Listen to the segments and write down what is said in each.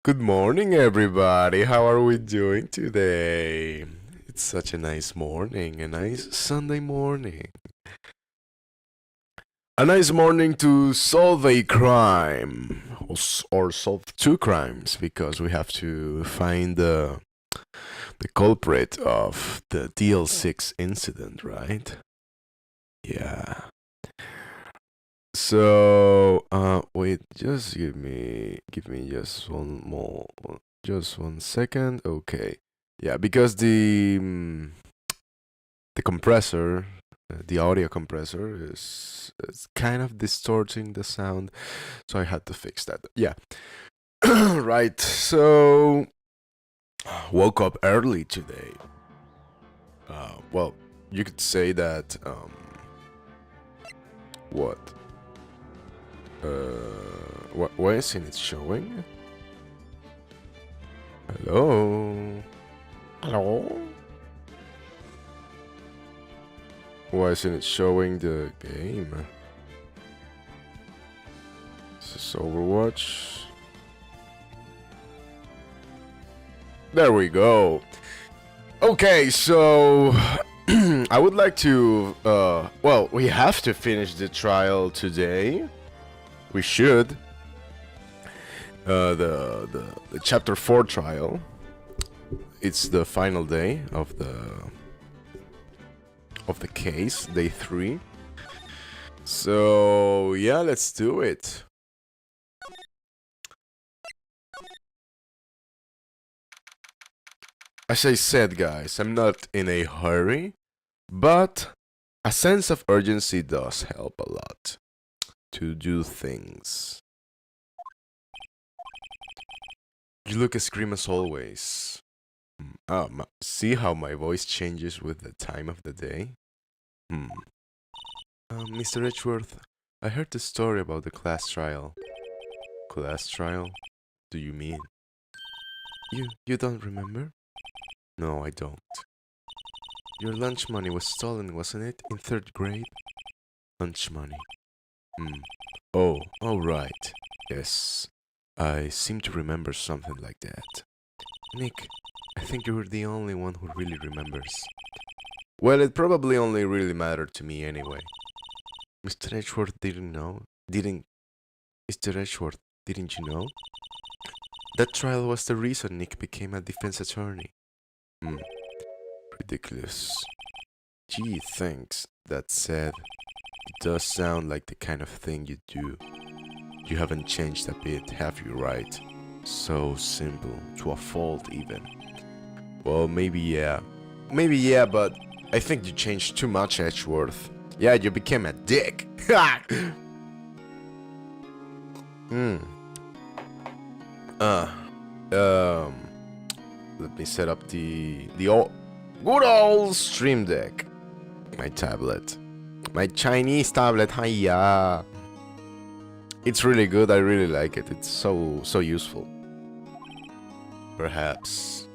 Good morning, everybody. How are we doing today? It's such a nice morning, a nice Sunday morning. A nice morning to solve a crime, or solve two crimes, because we have to find the culprit of the DL6 incident, right? Yeah. So, wait, just give me just just 1 second. Okay. Yeah, because the compressor, the audio compressor is kind of distorting the sound, so I had to fix that. Yeah. Right. So, woke up early today. Well, you could say that what? Why isn't it showing? Hello? Hello? Why isn't it showing the game? Is this Overwatch? There we go. Okay, so I would like to well, we have to finish the trial today. We should. The chapter 4 trial. It's the final day of the case, day 3. So yeah, let's do it. As I said, guys, I'm not in a hurry, but a sense of urgency does help a lot to do things. You look as grim as always. See how my voice changes with the time of the day? Mr. Edgeworth, I heard the story about the class trial. Class trial? Do you mean? You don't remember? No, I don't. Your lunch money was stolen, wasn't it? In 3rd grade? Lunch money. Oh, right. Yes. I seem to remember something like that. Nick, I think you're the only one who really remembers. Well, it probably only really mattered to me anyway. Mr. Edgeworth didn't know? Mr. Edgeworth, didn't you know? That trial was the reason Nick became a defense attorney. Ridiculous. Gee, thanks. That said, it does sound like the kind of thing you do. You haven't changed a bit, have you, right? So simple, to a fault even. Well, maybe yeah. Maybe yeah, but I think you changed too much, Edgeworth. Yeah, you became a dick. Let me set up the good old Stream Deck. My tablet. My Chinese tablet, hiya. It's really good, I really like it. It's so useful. Perhaps.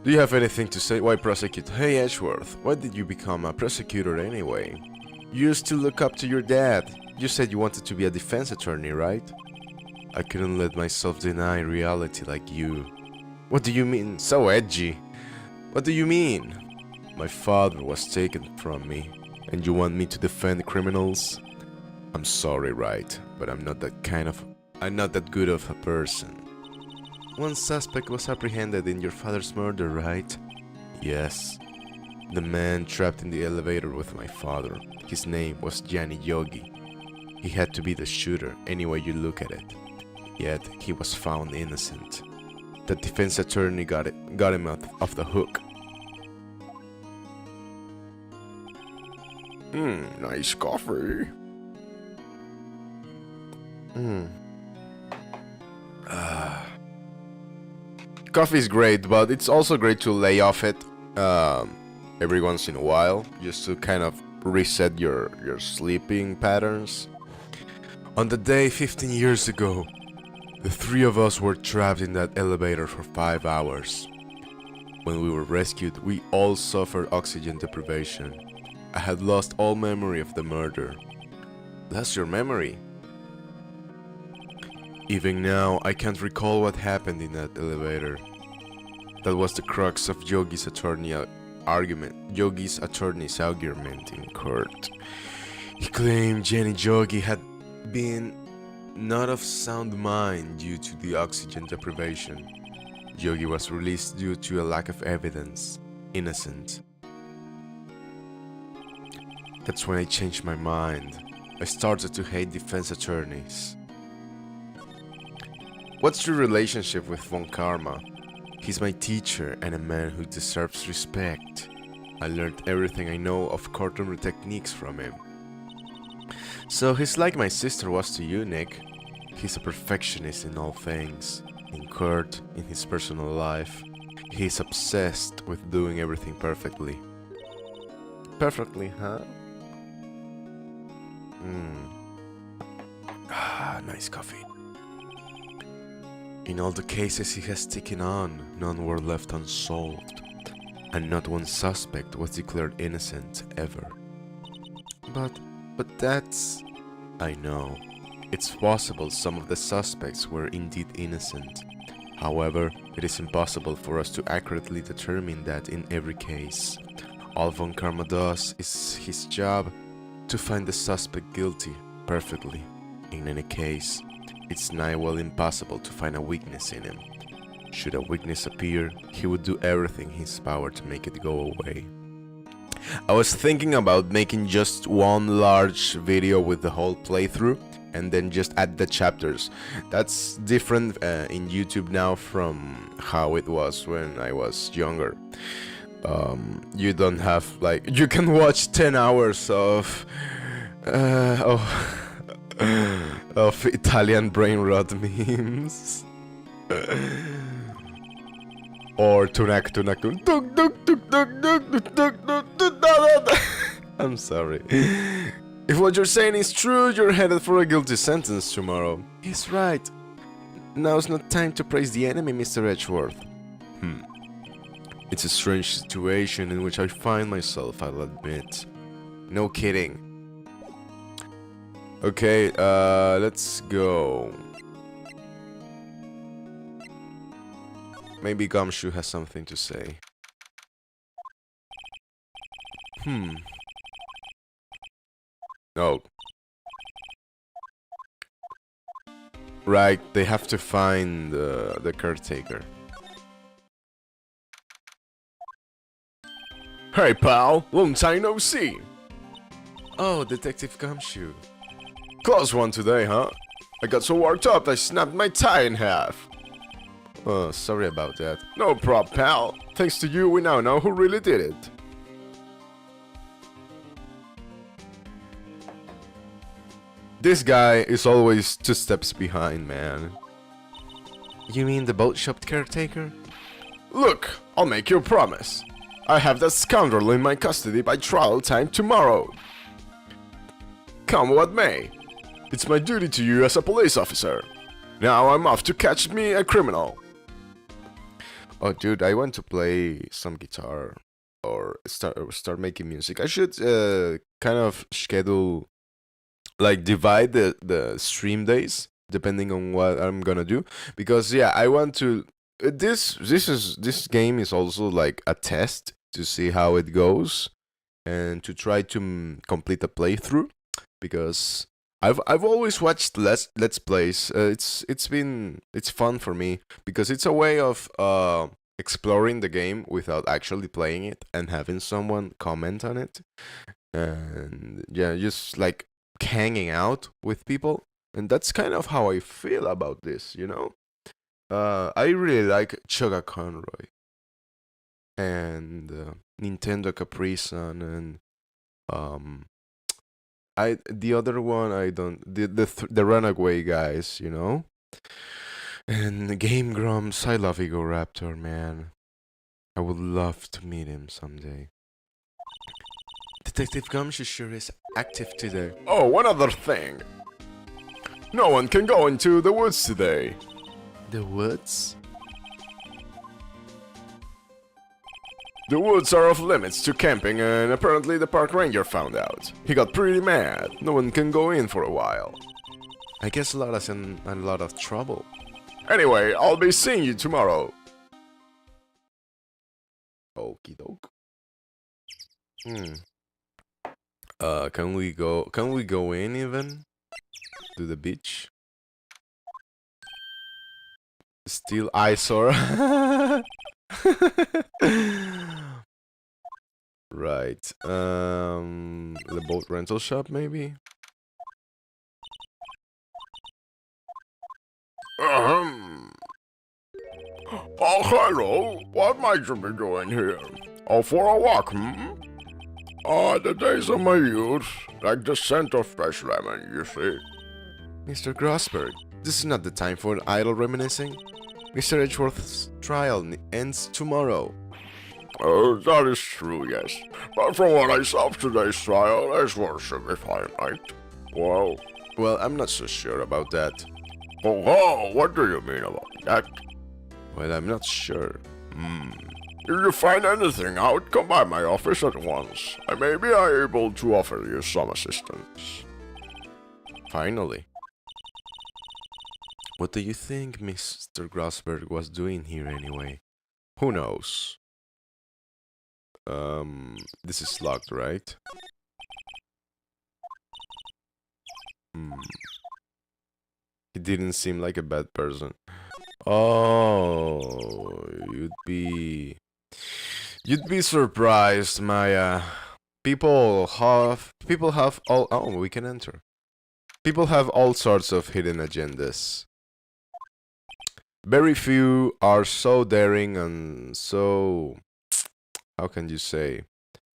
Do you have anything to say? Why prosecute? Hey Edgeworth, why did you become a prosecutor anyway? You used to look up to your dad. You said you wanted to be a defense attorney, right? I couldn't let myself deny reality like you. What do you mean? So edgy. What do you mean? My father was taken from me, and you want me to defend criminals? I'm sorry, right, but I'm not that good of a person. One suspect was apprehended in your father's murder, right? Yes. The man trapped in the elevator with my father. His name was Gianni Yogi. He had to be the shooter, any way you look at it. Yet, he was found innocent. The defense attorney got him off the hook. Nice coffee. Coffee is great, but it's also great to lay off it every once in a while, just to kind of reset your sleeping patterns. On the day 15 years ago, the 3 of us were trapped in that elevator for 5 hours. When we were rescued, we all suffered oxygen deprivation. I had lost all memory of the murder. Lost your memory? Even now, I can't recall what happened in that elevator. That was the crux of Yogi's attorney's argument in court. He claimed Jenny Yogi had been not of sound mind due to the oxygen deprivation. Yogi was released due to a lack of evidence. Innocent. That's when I changed my mind. I started to hate defense attorneys. What's your relationship with Von Karma? He's my teacher and a man who deserves respect. I learned everything I know of courtroom techniques from him. So he's like my sister was to you, Nick. He's a perfectionist in all things. In court, in his personal life. He's obsessed with doing everything perfectly. Perfectly, huh? Nice coffee. In all the cases he has taken on, none were left unsolved, and not one suspect was declared innocent ever. But that's... I know. It's possible some of the suspects were indeed innocent. However, it is impossible for us to accurately determine that in every case. All Von Karma does is his job to find the suspect guilty perfectly. In any case, it's nigh well impossible to find a weakness in him. Should a weakness appear, he would do everything in his power to make it go away. I was thinking about making just one large video with the whole playthrough and then just add the chapters. That's different in YouTube now from how it was when I was younger. You don't have, like, you can watch 10 hours of Italian brain rot memes. Or tunak. I'm sorry. If what you're saying is true, you're headed for a guilty sentence tomorrow. He's right. Now's not time to praise the enemy, Mr. Edgeworth. It's a strange situation in which I find myself, I'll admit. No kidding. Okay, let's go. Maybe Gumshoe has something to say. Oh. Right, they have to find the caretaker. Hey pal, long time no see. Oh, Detective Gumshoe. Close one today, huh? I got so worked up I snapped my tie in half. Oh, sorry about that. No prob, pal. Thanks to you, we now know who really did it. This guy is always 2 steps behind, man. You mean the boat shop caretaker? Look, I'll make you a promise. I have that scoundrel in my custody by trial time tomorrow. Come what may. It's my duty to you as a police officer. Now I'm off to catch me a criminal. Oh dude, I want to play some guitar or start making music. I should kind of schedule, like divide the stream days depending on what I'm gonna do, because yeah, I want to this game is also like a test to see how it goes and to try to complete a playthrough, because I've always watched let's plays. It's fun for me because it's a way of exploring the game without actually playing it and having someone comment on it, and yeah, just like hanging out with people. And that's kind of how I feel about this, you know. I really like Choga Conroy and Nintendo Capri Sun and the other one I don't, the Runaway guys, you know. And Game Grumps, I love Ego Raptor, man. I would love to meet him someday. Detective Gumshoe sure is active today. Oh, one other thing. No one can go into the woods today. The woods? The woods are off limits to camping, and apparently the park ranger found out. He got pretty mad. No one can go in for a while. I guess Lara's in a lot of trouble. Anyway, I'll be seeing you tomorrow. Okie doke. Can we go in even? To the beach? Still eyesore. Right. The boat rental shop maybe? Oh, hello. What might you be doing here? Oh, for a walk, hmm? The days of my youth, like the scent of fresh lemon, you see. Mr. Grossberg, this is not the time for idle reminiscing. Mr. Edgeworth's trial ends tomorrow. Oh, that is true, yes. But from what I saw of today's trial, Edgeworth should be fine, right? Well, I'm not so sure about that. Oh, what do you mean about that? Well, I'm not sure. If you find anything out, come by my office at once. I may be able to offer you some assistance. Finally. What do you think Mr. Grossberg was doing here anyway? Who knows? This is locked, right? He didn't seem like a bad person. Oh, you'd be surprised, Maya. People have all. Oh, we can enter. People have all sorts of hidden agendas. Very few are so daring and so, how can you say,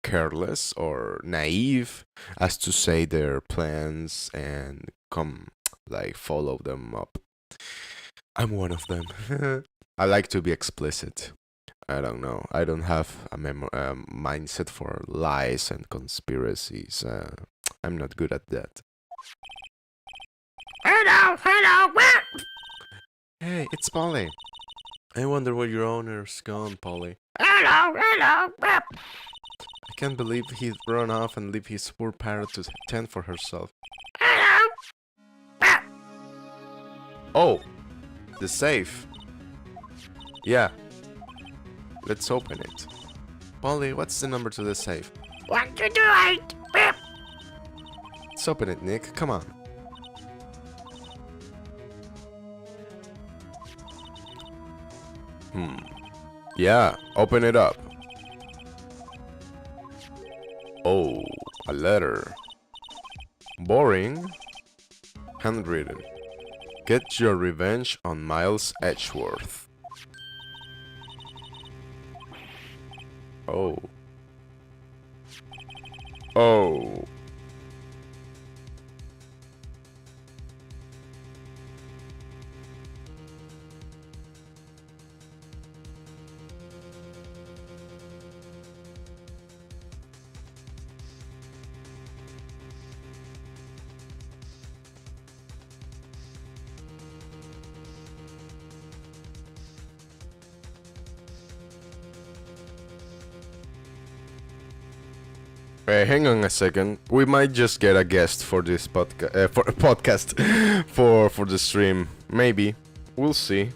careless or naive as to say their plans and follow them up. I'm one of them. I like to be explicit. I don't know. I don't have a mindset for lies and conspiracies. I'm not good at that. Hello. Hey, it's Polly. I wonder where your owner's gone, Polly. Hello. I can't believe he'd run off and leave his poor parrot to tend for herself. Hello. Oh, the safe. Yeah. Let's open it. Polly, what's the number to the safe? 1228. Let's open it, Nick. Come on. Yeah, open it up. Oh, a letter. Boring. Handwritten. Get your revenge on Miles Edgeworth. Oh. Hang on a second. We might just get a guest for this podcast for the stream. Maybe. We'll see.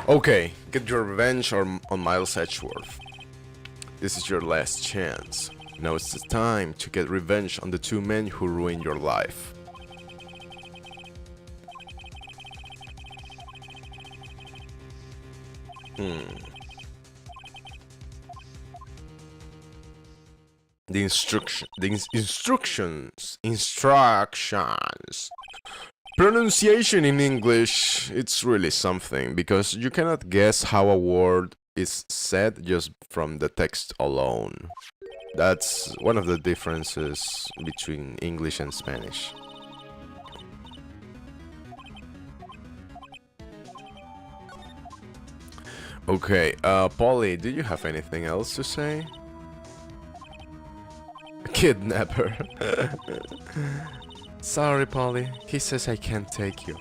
Okay, get your revenge on Miles Edgeworth. This is your last chance. Now it's the time to get revenge on the two men who ruined your life. The instructions. Pronunciation in English, it's really something, because you cannot guess how a word is said just from the text alone. That's one of the differences between English and Spanish. Okay, Polly, do you have anything else to say? Kidnapper. Sorry, Polly. He says I can't take you.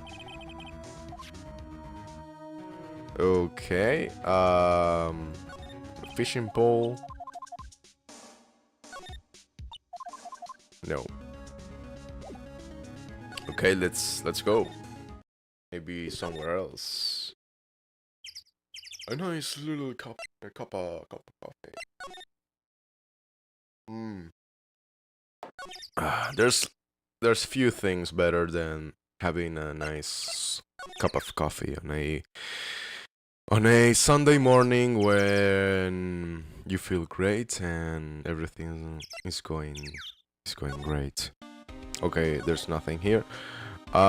Okay. Fishing pole. No. Okay, let's go. Maybe somewhere else. A nice little cup of coffee. There's few things better than having a nice cup of coffee on a Sunday morning when you feel great and everything is going great. Okay, there's nothing here.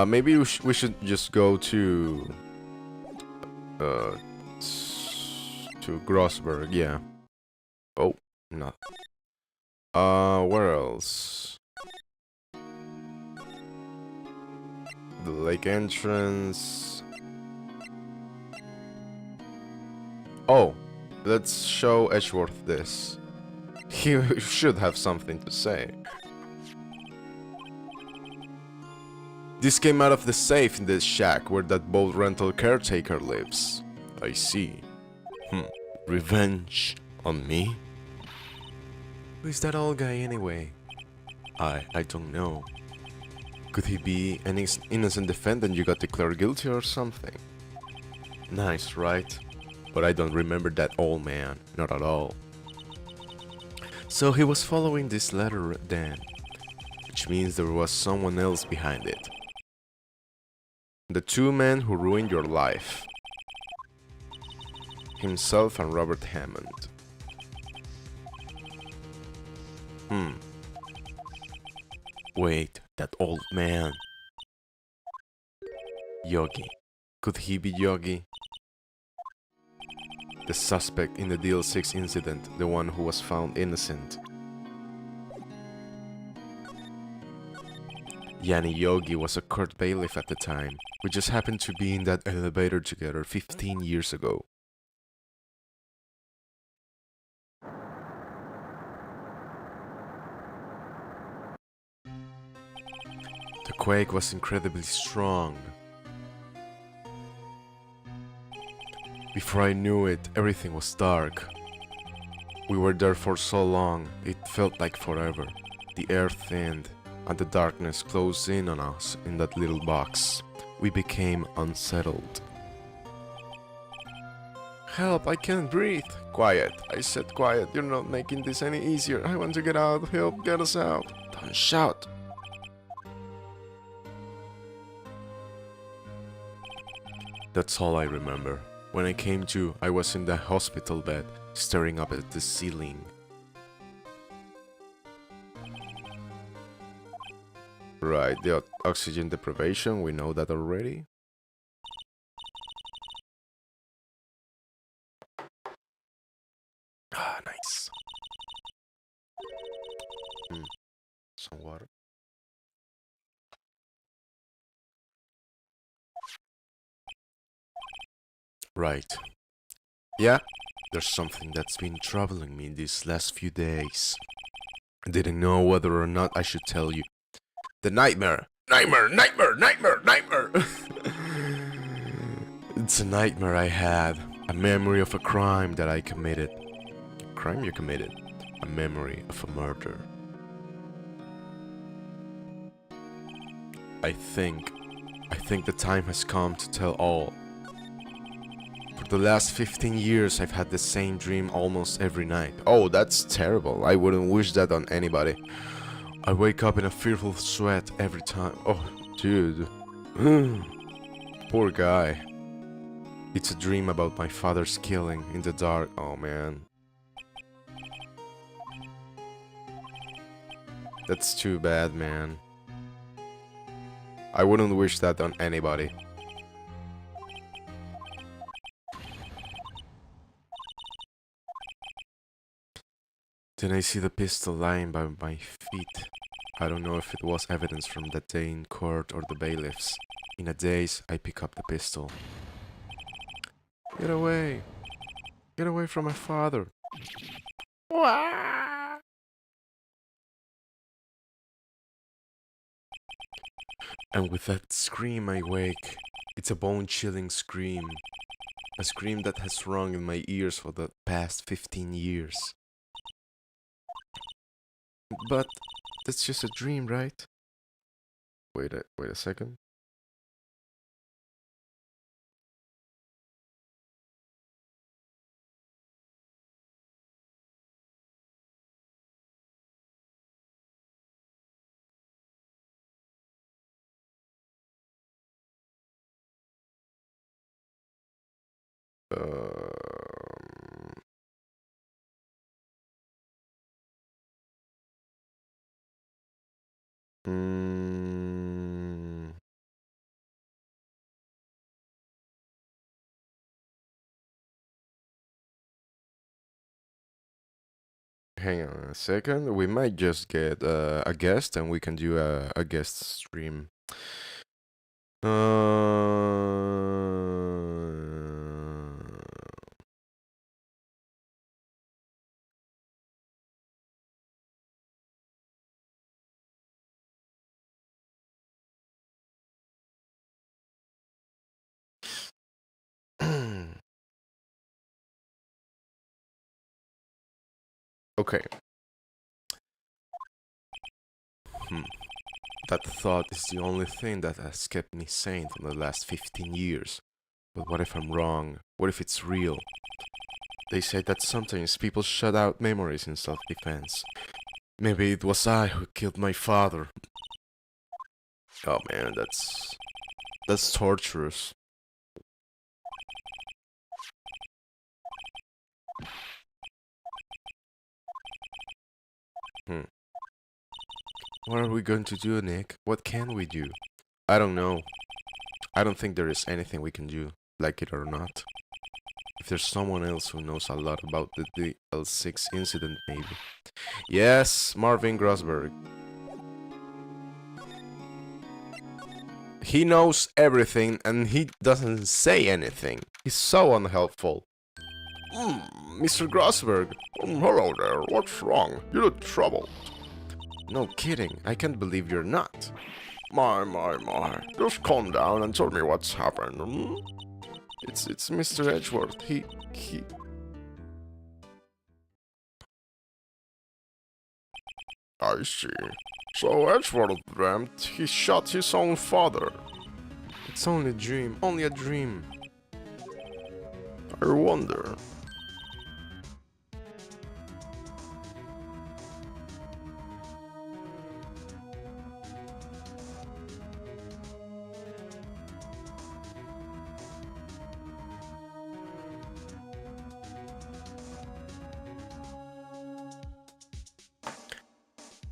Maybe we should just go to Grossberg, yeah. Oh, no. Where else? The lake entrance. Oh, let's show Edgeworth this. He should have something to say. This came out of the safe in this shack where that boat rental caretaker lives. I see. Revenge on me? Who is that old guy anyway? I don't know. Could he be an innocent defendant you got declared guilty or something? Nice, right? But I don't remember that old man, not at all. So he was following this letter then, which means there was someone else behind it. The two men who ruined your life. Himself and Robert Hammond. Wait, that old man. Yogi. Could he be Yogi? The suspect in the DL6 incident, the one who was found innocent. Yanni Yogi was a court bailiff at the time. We just happened to be in that elevator together 15 years ago. The quake was incredibly strong. Before I knew it, everything was dark. We were there for so long, it felt like forever. The air thinned, and the darkness closed in on us in that little box. We became unsettled. Help, I can't breathe. Quiet, I said quiet. You're not making this any easier. I want to get out. Help, get us out. Don't shout. That's all I remember. When I came to, I was in the hospital bed, staring up at the ceiling. Right, the oxygen deprivation, we know that already. Ah, nice. Some water. Right. Yeah, there's something that's been troubling me these last few days. I didn't know whether or not I should tell you. The nightmare! Nightmare! Nightmare! Nightmare! Nightmare! It's a nightmare I had. A memory of a crime that I committed. A crime you committed. A memory of a murder. I think the time has come to tell all. For the last 15 years, I've had the same dream almost every night. Oh, that's terrible. I wouldn't wish that on anybody. I wake up in a fearful sweat every time. Oh, dude. Poor guy. It's a dream about my father's killing in the dark. Oh, man. That's too bad, man. I wouldn't wish that on anybody. Then I see the pistol lying by my feet. I don't know if it was evidence from that day in court or the bailiffs. In a daze, I pick up the pistol. Get away! Get away from my father! And with that scream I wake. It's a bone-chilling scream. A scream that has rung in my ears for the past 15 years. But that's just a dream, right? Wait a second. Mm, Hang on a second. We might just get a guest and we can do a guest stream. Okay. That thought is the only thing that has kept me sane for the last 15 years. But what if I'm wrong? What if it's real? They say that sometimes people shut out memories in self-defense. Maybe it was I who killed my father. Oh man, that's torturous. What are we going to do, Nick? What can we do? I don't know. I don't think there is anything we can do, like it or not. If there's someone else who knows a lot about the DL6 incident, maybe. Yes, Marvin Grosberg. He knows everything and he doesn't say anything. He's so unhelpful. Mr. Grosberg. Hello there, what's wrong? You look troubled. No kidding, I can't believe you're not. My. Just calm down and tell me what's happened. It's Mr. Edgeworth. He... I see. So Edgeworth dreamt he shot his own father. It's only a dream, only a dream. I wonder.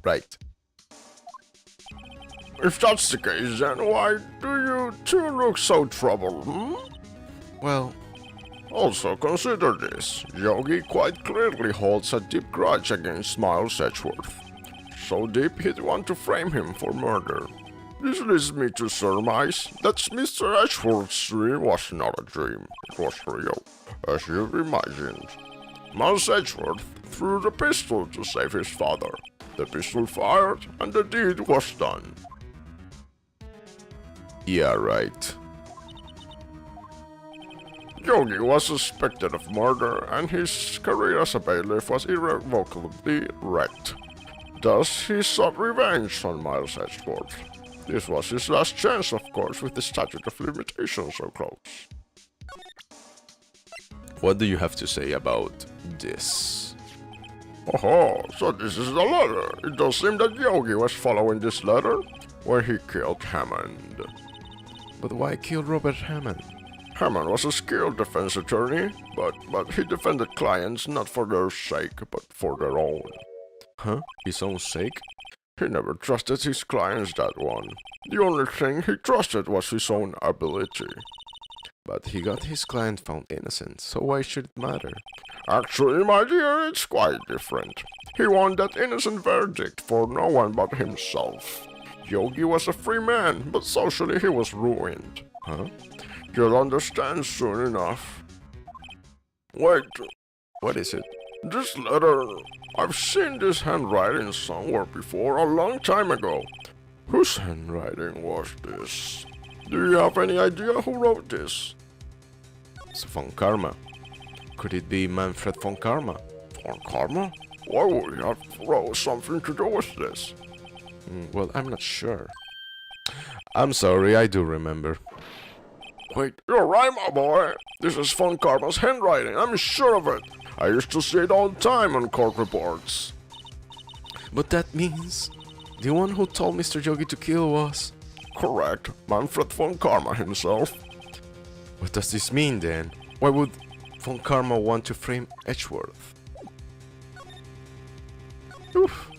Right. If that's the case, then why do you two look so troubled, Well, also consider this. Yogi quite clearly holds a deep grudge against Miles Edgeworth. So deep he'd want to frame him for murder. This leads me to surmise that Mr. Edgeworth's dream was not a dream, it was real, as you imagined. Miles Edgeworth threw the pistol to save his father. The pistol fired, and the deed was done. yeah, right. Yogi was suspected of murder, and his career as a bailiff was irrevocably wrecked. Thus, he sought revenge on Miles Edgeworth. This was his last chance, of course, with the statute of limitations so close. What do you have to say about this? Oh, so this is the letter. It does seem that Yogi was following this letter when he killed Hammond. But why kill Robert Hammond? Hammond was a skilled defense attorney, but he defended clients not for their sake, but for their own. Huh? His own sake? He never trusted his clients that one. The only thing he trusted was his own ability. But he got his client found innocent, so why should it matter? Actually, my dear, it's quite different. He won that innocent verdict for no one but himself. Yogi was a free man, but socially he was ruined. Huh? You'll understand soon enough. Wait, What is it? this letter... I've seen this handwriting somewhere before, a long time ago. Whose handwriting was this? Do you have any idea who wrote this? It's von Karma. Could it be Manfred von Karma? Von Karma? Why would he have wrote something to do with this? Well, I'm not sure. I'm sorry, I do remember. Wait, you're right, my boy. This is von Karma's handwriting, I'm sure of it. I used to see it all the time on court reports. But that means the one who told Mr. Yogi to kill was... Correct, Manfred von Karma himself. What does this mean then? Why would von Karma want to frame Edgeworth? Oof.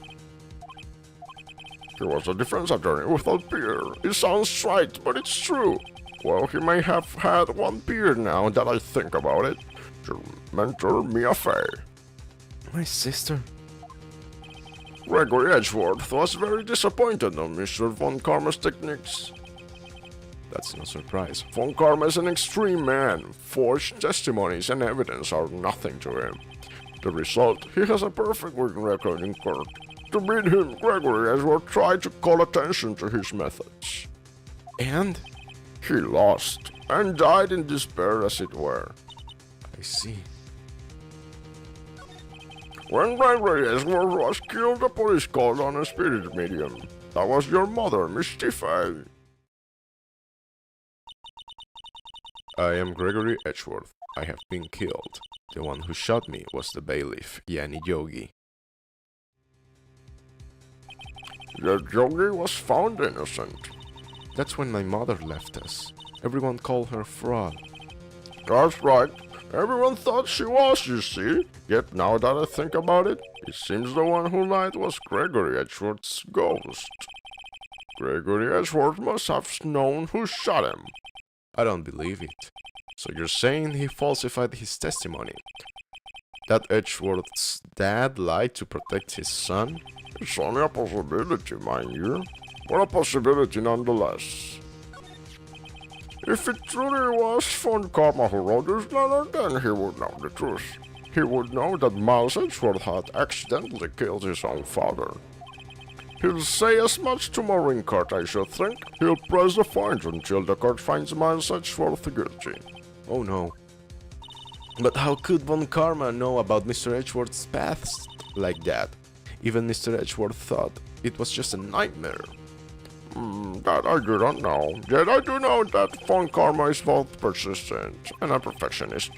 He was a defense attorney without peer. It sounds right, but it's true. Well, he may have had one peer now that I think about it. Your mentor, Mia Fey. My sister? Gregory Edgeworth was very disappointed on Mr. von Karma's techniques. That's no surprise. Von Karma is an extreme man. Forged testimonies and evidence are nothing to him. The result, he has a perfect working record in court. To beat him, Gregory Edgeworth tried to call attention to his methods. And? He lost, and died in despair as it were. I see. When Gregory Edgeworth was killed, the police called on a spirit medium. That was your mother, Miss Tiffany. I am Gregory Edgeworth. I have been killed. The one who shot me was the bailiff, Yanni Yogi. Yet Yogi was found innocent. That's when my mother left us. Everyone called her fraud. That's right. Everyone thought she was, you see. Yet now that I think about it, it seems the one who lied was Gregory Edgeworth's ghost. Gregory Edgeworth must have known who shot him. I don't believe it. So you're saying he falsified his testimony? That Edgeworth's dad lied to protect his son? It's only a possibility, mind you, but a possibility nonetheless. If it truly was von Karma who wrote this letter, then he would know the truth. He would know that Miles Edgeworth had accidentally killed his own father. He'll say as much tomorrow in court, I should think. He'll press the point until the court finds Miles Edgeworth guilty. Oh no. But how could von Karma know about Mr. Edgeworth's past like that? Even Mr. Edgeworth thought it was just a nightmare. That I do not know. Yet I do know that von Karma is both persistent and a perfectionist.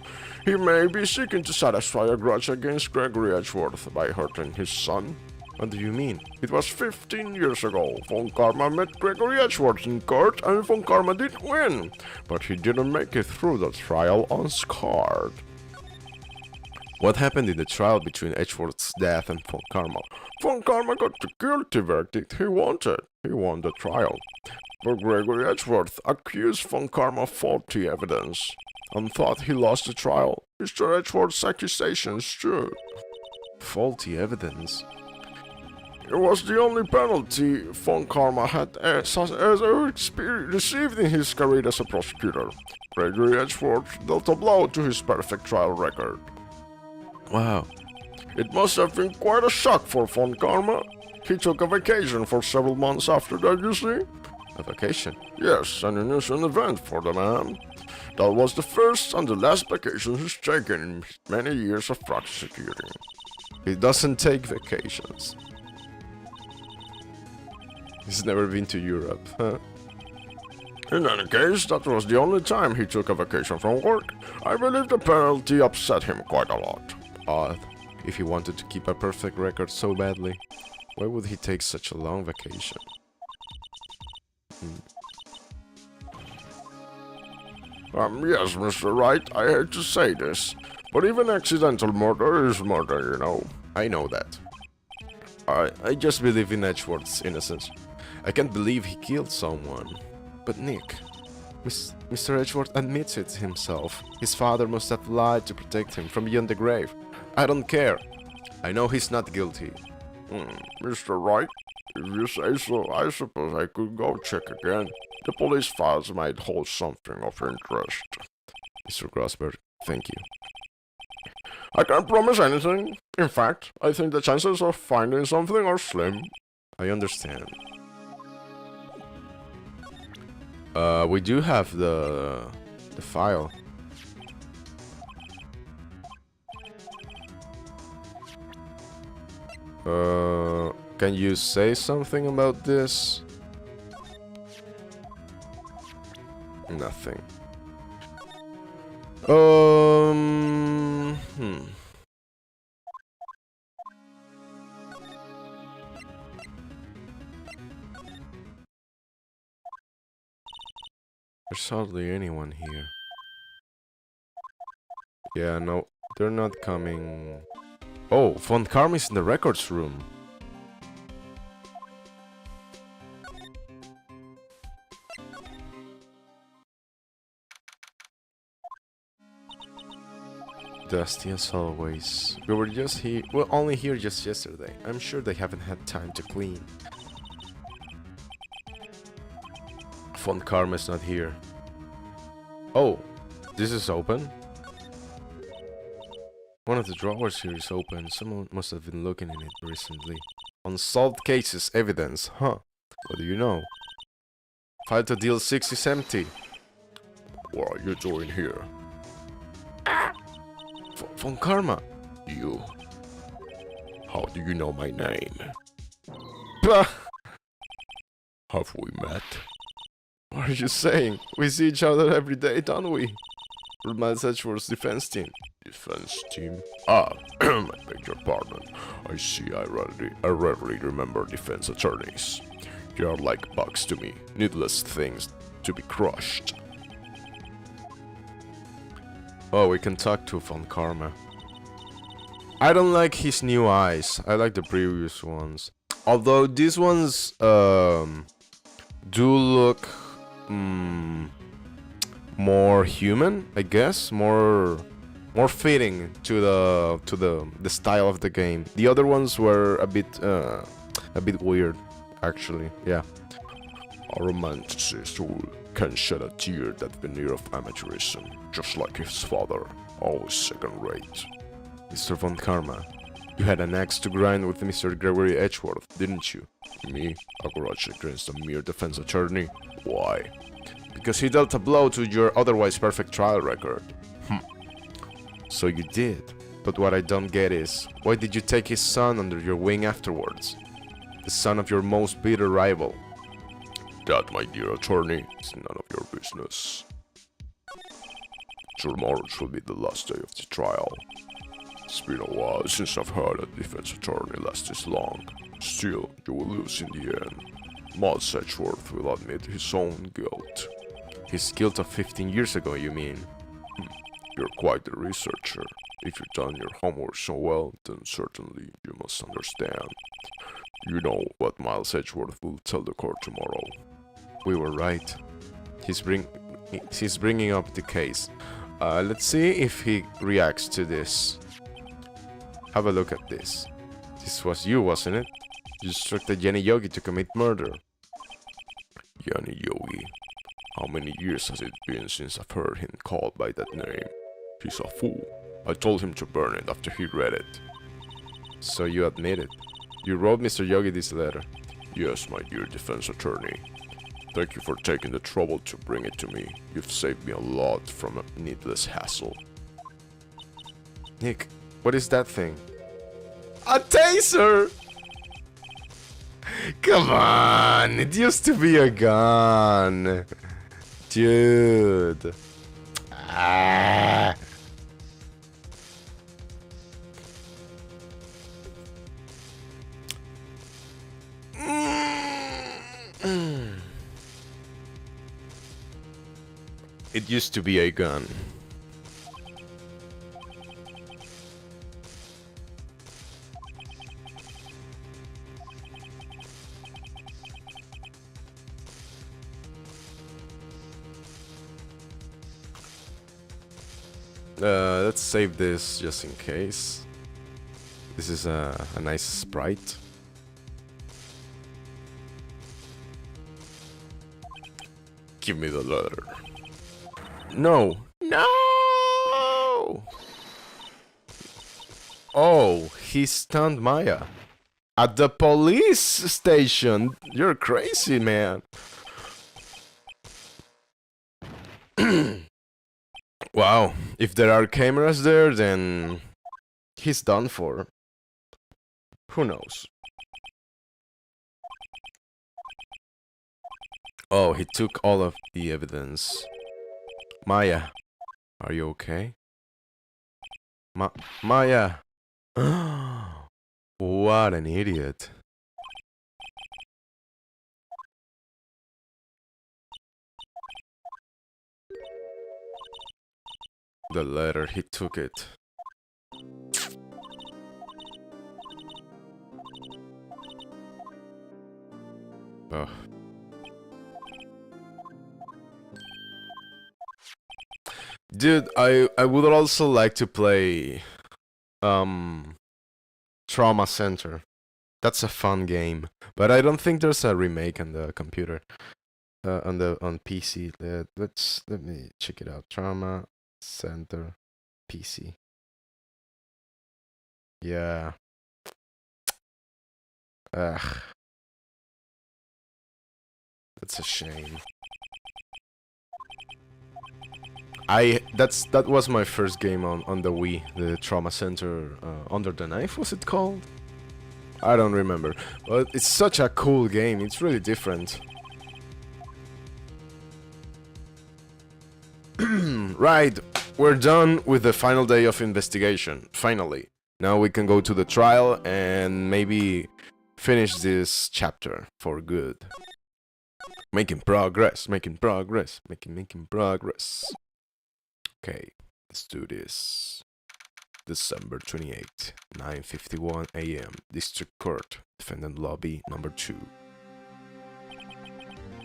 He may be seeking to satisfy a grudge against Gregory Edgeworth by hurting his son. What do you mean? It was 15 years ago. Von Karma met Gregory Edgeworth in court and von Karma did win. But he didn't make it through the trial unscarred. What happened in the trial between Edgeworth's death and von Karma? Von Karma got the guilty verdict he wanted. He won the trial. But Gregory Edgeworth accused von Karma of faulty evidence and thought he lost the trial. Mr. Edgeworth's accusations stood. Faulty evidence? It was the only penalty von Karma had ever received in his career as a prosecutor. Gregory Edgeworth dealt a blow to his perfect trial record. Wow. It must have been quite a shock for von Karma. He took a vacation for several months after that, you see? A vacation? Yes, an innocent event for the man. That was the first and the last vacation he's taken in many years of prosecuting. He doesn't take vacations. He's never been to Europe, huh? In any case, that was the only time he took a vacation from work. I believe the penalty upset him quite a lot. Odd. If he wanted to keep a perfect record so badly, why would he take such a long vacation? Yes, Mr. Wright, I hate to say this, but even accidental murder is murder, you know. I know that. I just believe in Edgeworth's innocence. I can't believe he killed someone. But Nick, Mr. Edgeworth admits it himself. His father must have lied to protect him from beyond the grave. I don't care. I know he's not guilty. Mr. Wright, if you say so, I suppose I could go check again. The police files might hold something of interest. Mr. Grosberg, thank you. I can't promise anything. In fact, I think the chances of finding something are slim. I understand. We do have the file. Can you say something about this? Nothing. There's hardly anyone here. Yeah, no, they're not coming. Oh, Von Karm is in the records room. Dusty as always. We were just here, well, only here just yesterday. I'm sure they haven't had time to clean. Von Karma is not here. Oh, this is open? One of the drawers here is open. Someone must have been looking in it recently. Unsolved cases, evidence, huh? What do you know? File to deal 6 is empty. What are you doing here? Von Karma. You. How do you know my name? Bah! Have we met? What are you saying? We see each other every day, don't we? We're Miles Edgeworth's defense team. Defense team? Ah, I beg your pardon. I see I rarely remember defense attorneys. They are like bugs to me, needless things to be crushed. Oh, we can talk to Von Karma. I don't like his new eyes. I like the previous ones. Although these ones do look more human, I guess, more fitting to the style of the game. The other ones were a bit weird, actually. Yeah. A romanticist who can shed a tear that veneer of amateurism, just like his father, always second-rate. Mr. Von Karma, you had an axe to grind with Mr. Gregory Edgeworth, didn't you? Me? A grudge against a mere defense attorney? Why? Because he dealt a blow to your otherwise perfect trial record. So you did. But what I don't get is, why did you take his son under your wing afterwards? The son of your most bitter rival. That, my dear attorney, is none of your business. Tomorrow will be the last day of the trial. It's been a while since I've heard a defense attorney last this long. Still, you will lose in the end. Miles Edgeworth will admit his own guilt. His guilt of 15 years ago, you mean? You're quite the researcher. If you've done your homework so well, then certainly you must understand. You know what Miles Edgeworth will tell the court tomorrow. We were right. He's bringing up the case. Let's see if he reacts to this. Have a look at this. This was you, wasn't it? You instructed Jenny Yogi to commit murder. Jenny Yogi. How many years has it been since I've heard him called by that name? He's a fool. I told him to burn it after he read it. So you admit it. You wrote Mr. Yogi this letter. Yes, my dear defense attorney. Thank you for taking the trouble to bring it to me. You've saved me a lot from a needless hassle. Nick, what is that thing? A taser! Come on, it used to be a gun. Dude. Ah. It used to be a gun. Let's save this just in case. This is a nice sprite. Give me the letter. No. No! Oh, he stunned Maya. At the police station. You're crazy, man. Wow, if there are cameras there, then he's done for. Who knows? Oh, he took all of the evidence. Maya, are you okay? Maya! What an idiot. The letter, he took it. Ugh. Dude, I would also like to play Trauma Center. That's a fun game, but I don't think there's a remake on the computer, on PC. Let me check it out. Trauma Center PC. Yeah. Ugh. That's a shame. That was my first game on the Wii, the Trauma Center Under the Knife, was it called? I don't remember, but it's such a cool game. It's really different. Right, we're done with the final day of investigation. Finally, now we can go to the trial and maybe finish this chapter for good. Making progress, making progress, making progress. Okay, let's do this. December 28th, 9:51 a.m. District Court, Defendant Lobby number 2.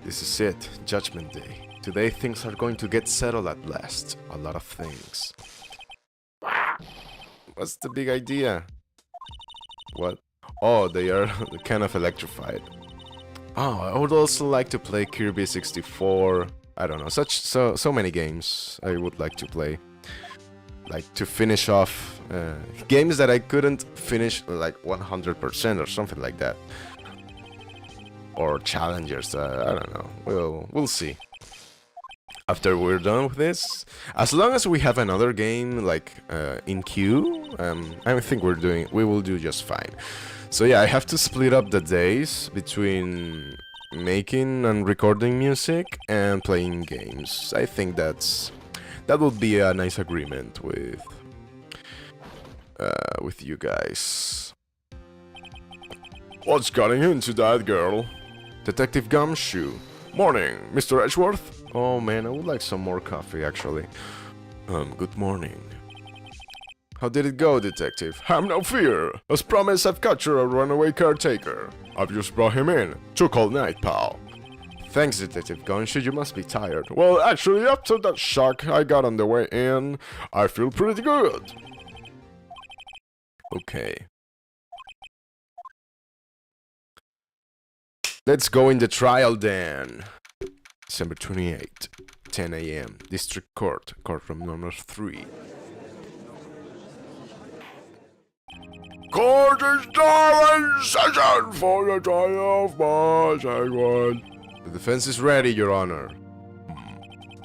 This is it, Judgment Day. Today things are going to get settled at last. A lot of things. What's the big idea? What? Oh, they are kind of electrified. Oh, I would also like to play Kirby 64. I don't know, so many games I would like to play. Like to finish off games that I couldn't finish like 100% or something like that. Or challengers, I don't know. We'll see. After we're done with this, as long as we have another game like in queue, I think we will do just fine. So yeah, I have to split up the days between making and recording music and playing games. I think that will be a nice agreement with you guys. What's getting into that girl? Detective Gumshoe. Morning, Mr. Edgeworth. Oh man, I would like some more coffee actually. Good morning. How did it go, detective? Have no fear. As promised, I've captured a runaway caretaker. I've just brought him in. Took all night, pal. Thanks, Detective Gumshoe, you must be tired. Well, actually, after that shock I got on the way in, I feel pretty good. Okay. Let's go in the trial then. December 28th, 10 a.m. District Court, courtroom number 3. Court is now in session for the trial of Boss Edward. The defense is ready, Your Honor.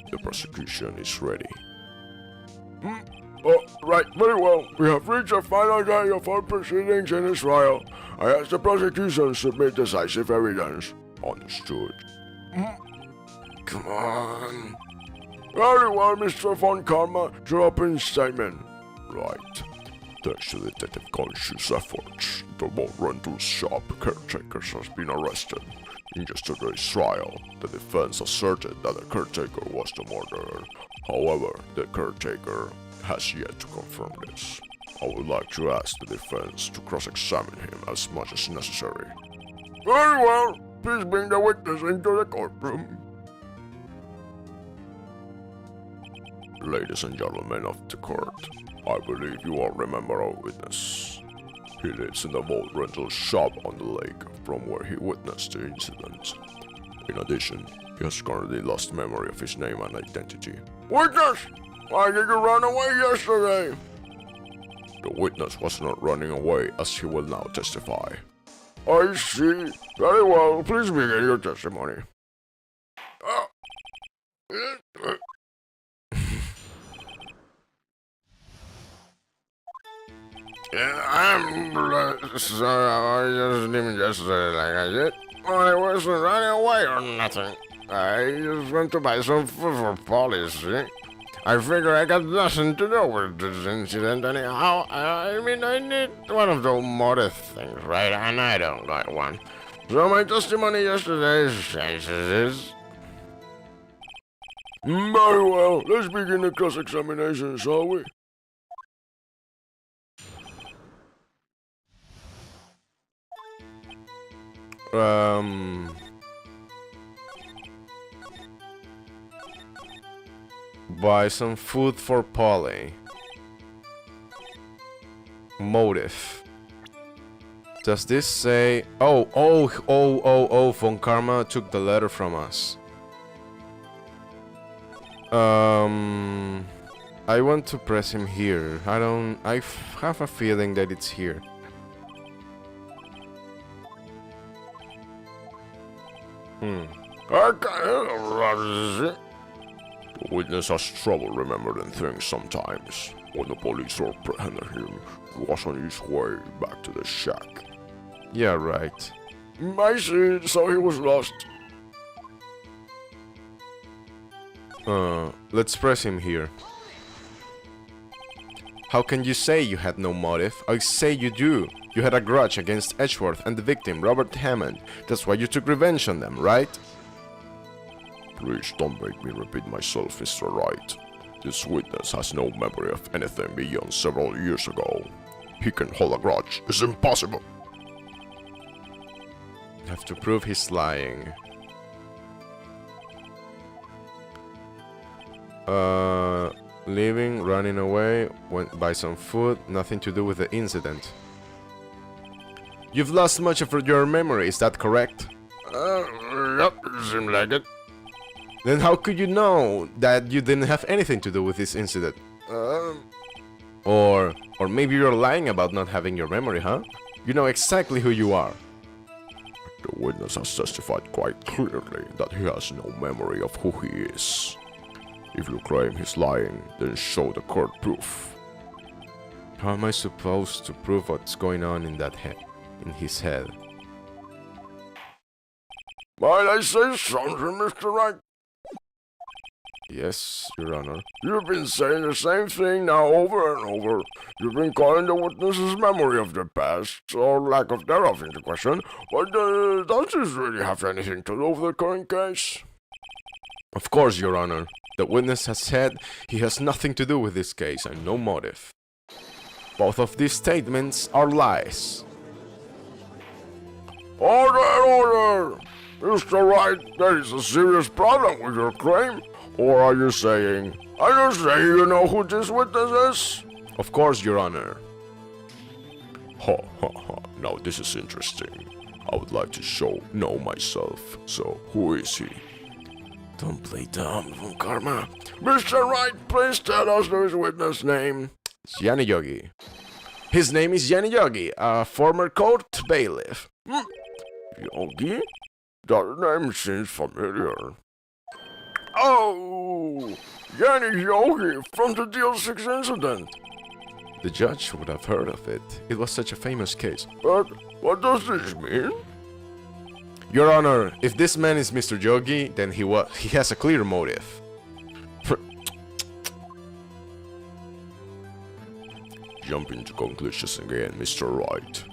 The prosecution is ready. Oh, right, very well. We have reached the final day of all proceedings in this trial. I ask the prosecution submit decisive evidence. Understood. Come on. Very well, Mr. Von Karma. Your opening statement. Right. Thanks to Detective Conscious efforts, the MON-WED-THU-SAT caretaker has been arrested. In yesterday's trial, the defense asserted that the caretaker was the murderer. However, the caretaker has yet to confirm this. I would like to ask the defense to cross-examine him as much as necessary. Very well. Please bring the witness into the courtroom. Ladies and gentlemen of the court, I believe you all remember our witness. He lives in the boat rental shop on the lake from where he witnessed the incident. In addition, he has currently lost memory of his name and identity. Witness! Why did you run away yesterday? The witness was not running away, as he will now testify. I see. Very well, please begin your testimony. I'm sorry, I just didn't just like I did. I wasn't running away or nothing. I just went to buy some food for policy. I figure I got nothing to do with this incident anyhow. I mean, I need one of those motive things, right? And I don't got one. So my testimony yesterday changes. Very well, let's begin the cross-examination, shall we? Buy some food for Polly. Motive. Does this say... Oh, Von Karma took the letter from us. I want to press him here. I have a feeling that it's here. The witness has trouble remembering things sometimes. When the police apprehended him, he was on his way back to the shack. Yeah, right. I see, so he was lost. Let's press him here. How can you say you had no motive? I say you do. You had a grudge against Edgeworth and the victim, Robert Hammond. That's why you took revenge on them, right? Please don't make me repeat myself, Mr. Wright. This witness has no memory of anything beyond several years ago. He can hold a grudge. It's impossible. Have to prove he's lying. Leaving, running away, went buy some food, nothing to do with the incident. You've lost much of your memory, is that correct? Yep, seems like it. Then how could you know that you didn't have anything to do with this incident? Or maybe you're lying about not having your memory, huh? You know exactly who you are. The witness has testified quite clearly that he has no memory of who he is. If you claim he's lying, then show the court proof. How am I supposed to prove what's going on in his head? Might I say something, Mr. Wright? Yes, Your Honor. You've been saying the same thing now over and over. You've been calling the witness's memory of the past, or lack of thereof, into question. But does this really have anything to do with the current case? Of course, Your Honor. The witness has said he has nothing to do with this case and no motive. Both of these statements are lies. Order! Mr. Wright, there is a serious problem with your claim. Or are you saying you know who this witness is? Of course, Your Honor. Ha ha ha, now this is interesting. I would like to know myself. So, who is he? Don't play dumb, Von Karma. Mr. Wright, please tell us his witness name. Yanni Yogi. His name is Yanni Yogi, a former court bailiff. Yogi? That name seems familiar. Oh! Yanni Yogi from the DL6 incident. The judge would have heard of it. It was such a famous case. But what does this mean? Your Honor, if this man is Mr. Yogi, then he has a clear motive. Jumping to conclusions again, Mr. Wright.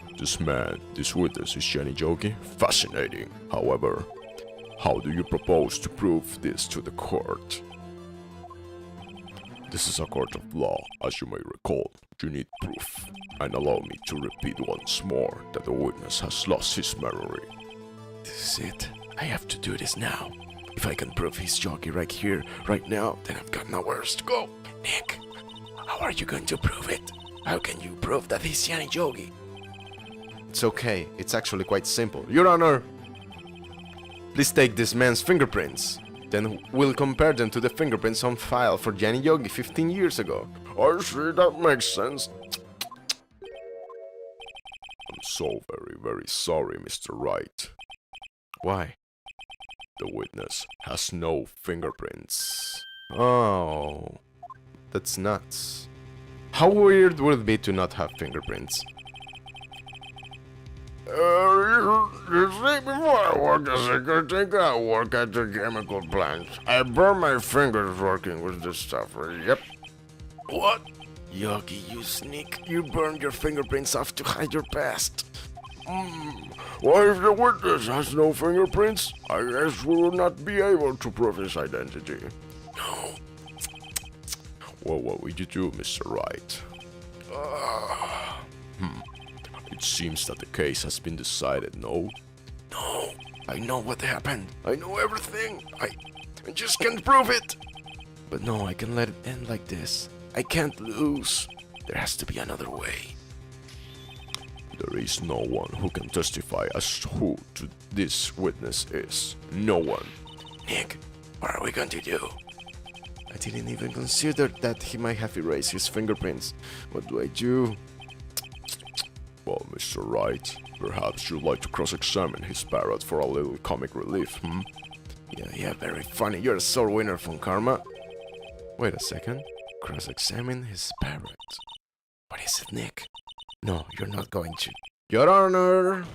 This witness is Yanni Yogi? Fascinating. However, how do you propose to prove this to the court? This is a court of law, as you may recall. You need proof. And allow me to repeat once more that the witness has lost his memory. This is it. I have to do this now. If I can prove he's Yogi right here, right now, then I've got nowhere else to go. Nick, how are you going to prove it? How can you prove that he's Yanni Yogi? It's okay. It's actually quite simple. Your Honor, please take this man's fingerprints. Then we'll compare them to the fingerprints on file for Yanni Yogi 15 years ago. I see, that makes sense. I'm so very sorry, Mr. Wright. Why? The witness has no fingerprints. Oh, that's nuts. How weird would it be to not have fingerprints? You see, before I work as a caretaker, I work at the chemical plant. I burn my fingers working with this stuff. Yep. What? Yogi, you sneak. You burned your fingerprints off to hide your past. Well, if the witness has no fingerprints, I guess we will not be able to prove his identity. No. Well, what would you do, Mr. Wright? It seems that the case has been decided, no? No. I know what happened. I know everything. I just can't prove it. But no, I can let it end like this. I can't lose. There has to be another way. There is no one who can testify as to who this witness is. No one. Nick, what are we going to do? I didn't even consider that he might have erased his fingerprints. What do I do? Well, Mr. Wright, perhaps you'd like to cross-examine his parrot for a little comic relief, Yeah, very funny. You're a sore winner, Von Karma. Wait a second. Cross-examine his parrot. What is it, Nick? No, you're not going to. Your Honor!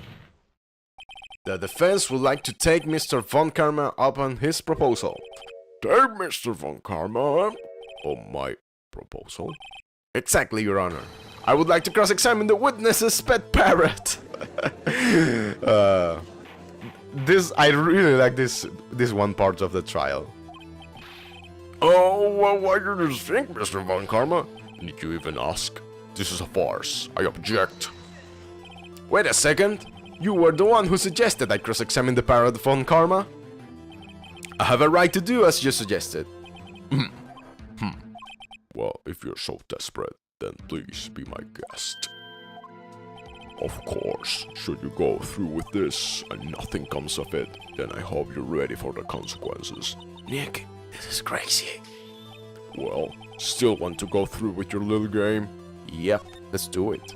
The defense would like to take Mr. Von Karma up on his proposal. Take Mr. Von Karma on my proposal? Exactly, Your Honor. I would like to cross-examine the witness's pet parrot. I really like this one part of the trial. Oh, well, why do you think, Mr. Von Karma? Did you even ask? This is a farce. I object. Wait a second. You were the one who suggested I cross-examine the parrot, Von Karma. I have a right to do as you suggested. Well, if you're so desperate, then please be my guest. Of course, should you go through with this and nothing comes of it, then I hope you're ready for the consequences. Nick, this is crazy. Well, still want to go through with your little game? Yep, let's do it.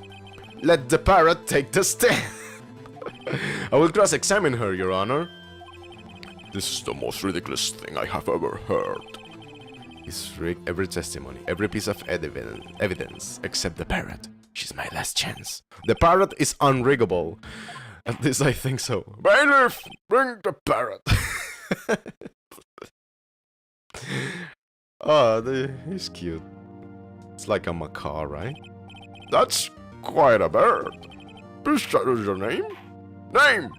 Let the parrot take the stand. I will cross-examine her, Your Honor. This is the most ridiculous thing I have ever heard. It's rigged every testimony, every piece of evidence, except the parrot. She's my last chance. The parrot is unriggable. At least I think so. Bailiff, bring the parrot. Oh, he's cute. It's like a macaw, right? That's quite a bird. Please tell us your name. Name!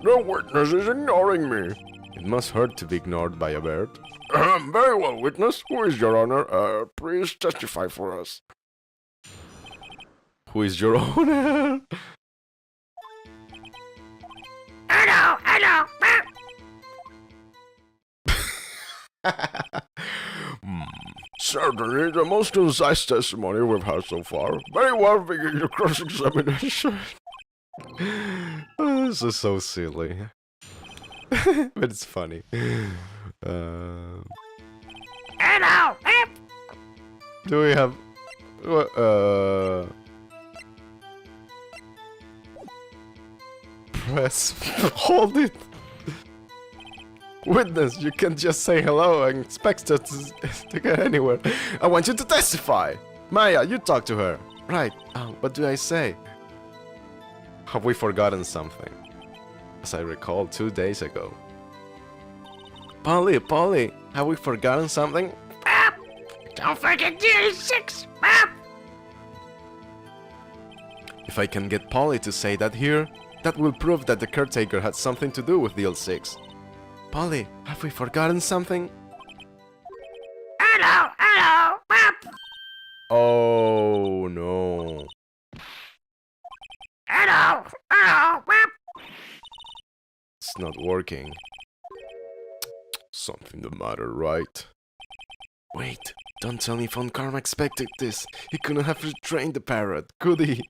The witness is ignoring me. It must hurt to be ignored by a bird. Very well, witness. Who is your honor? Please testify for us. Who is your honor? Hello. Certainly the most concise testimony we've had so far. Very well, begin your cross-examination. Oh, this is so silly. But it's funny. Hello. Do we have... Press... Hold it! Witness, you can't just say hello and expect us to get anywhere. I want you to testify! Maya, you talk to her. Right. What do I say? Have we forgotten something? As I recall 2 days ago. Polly, have we forgotten something? Don't forget the 86. If I can get Polly to say that here, that will prove that the caretaker had something to do with the L6. Polly, have we forgotten something? Hello. Oh no. Hello. It's not working. Something the matter, right? Wait, don't tell me Von Karma expected this. He couldn't have retrained the parrot, could he?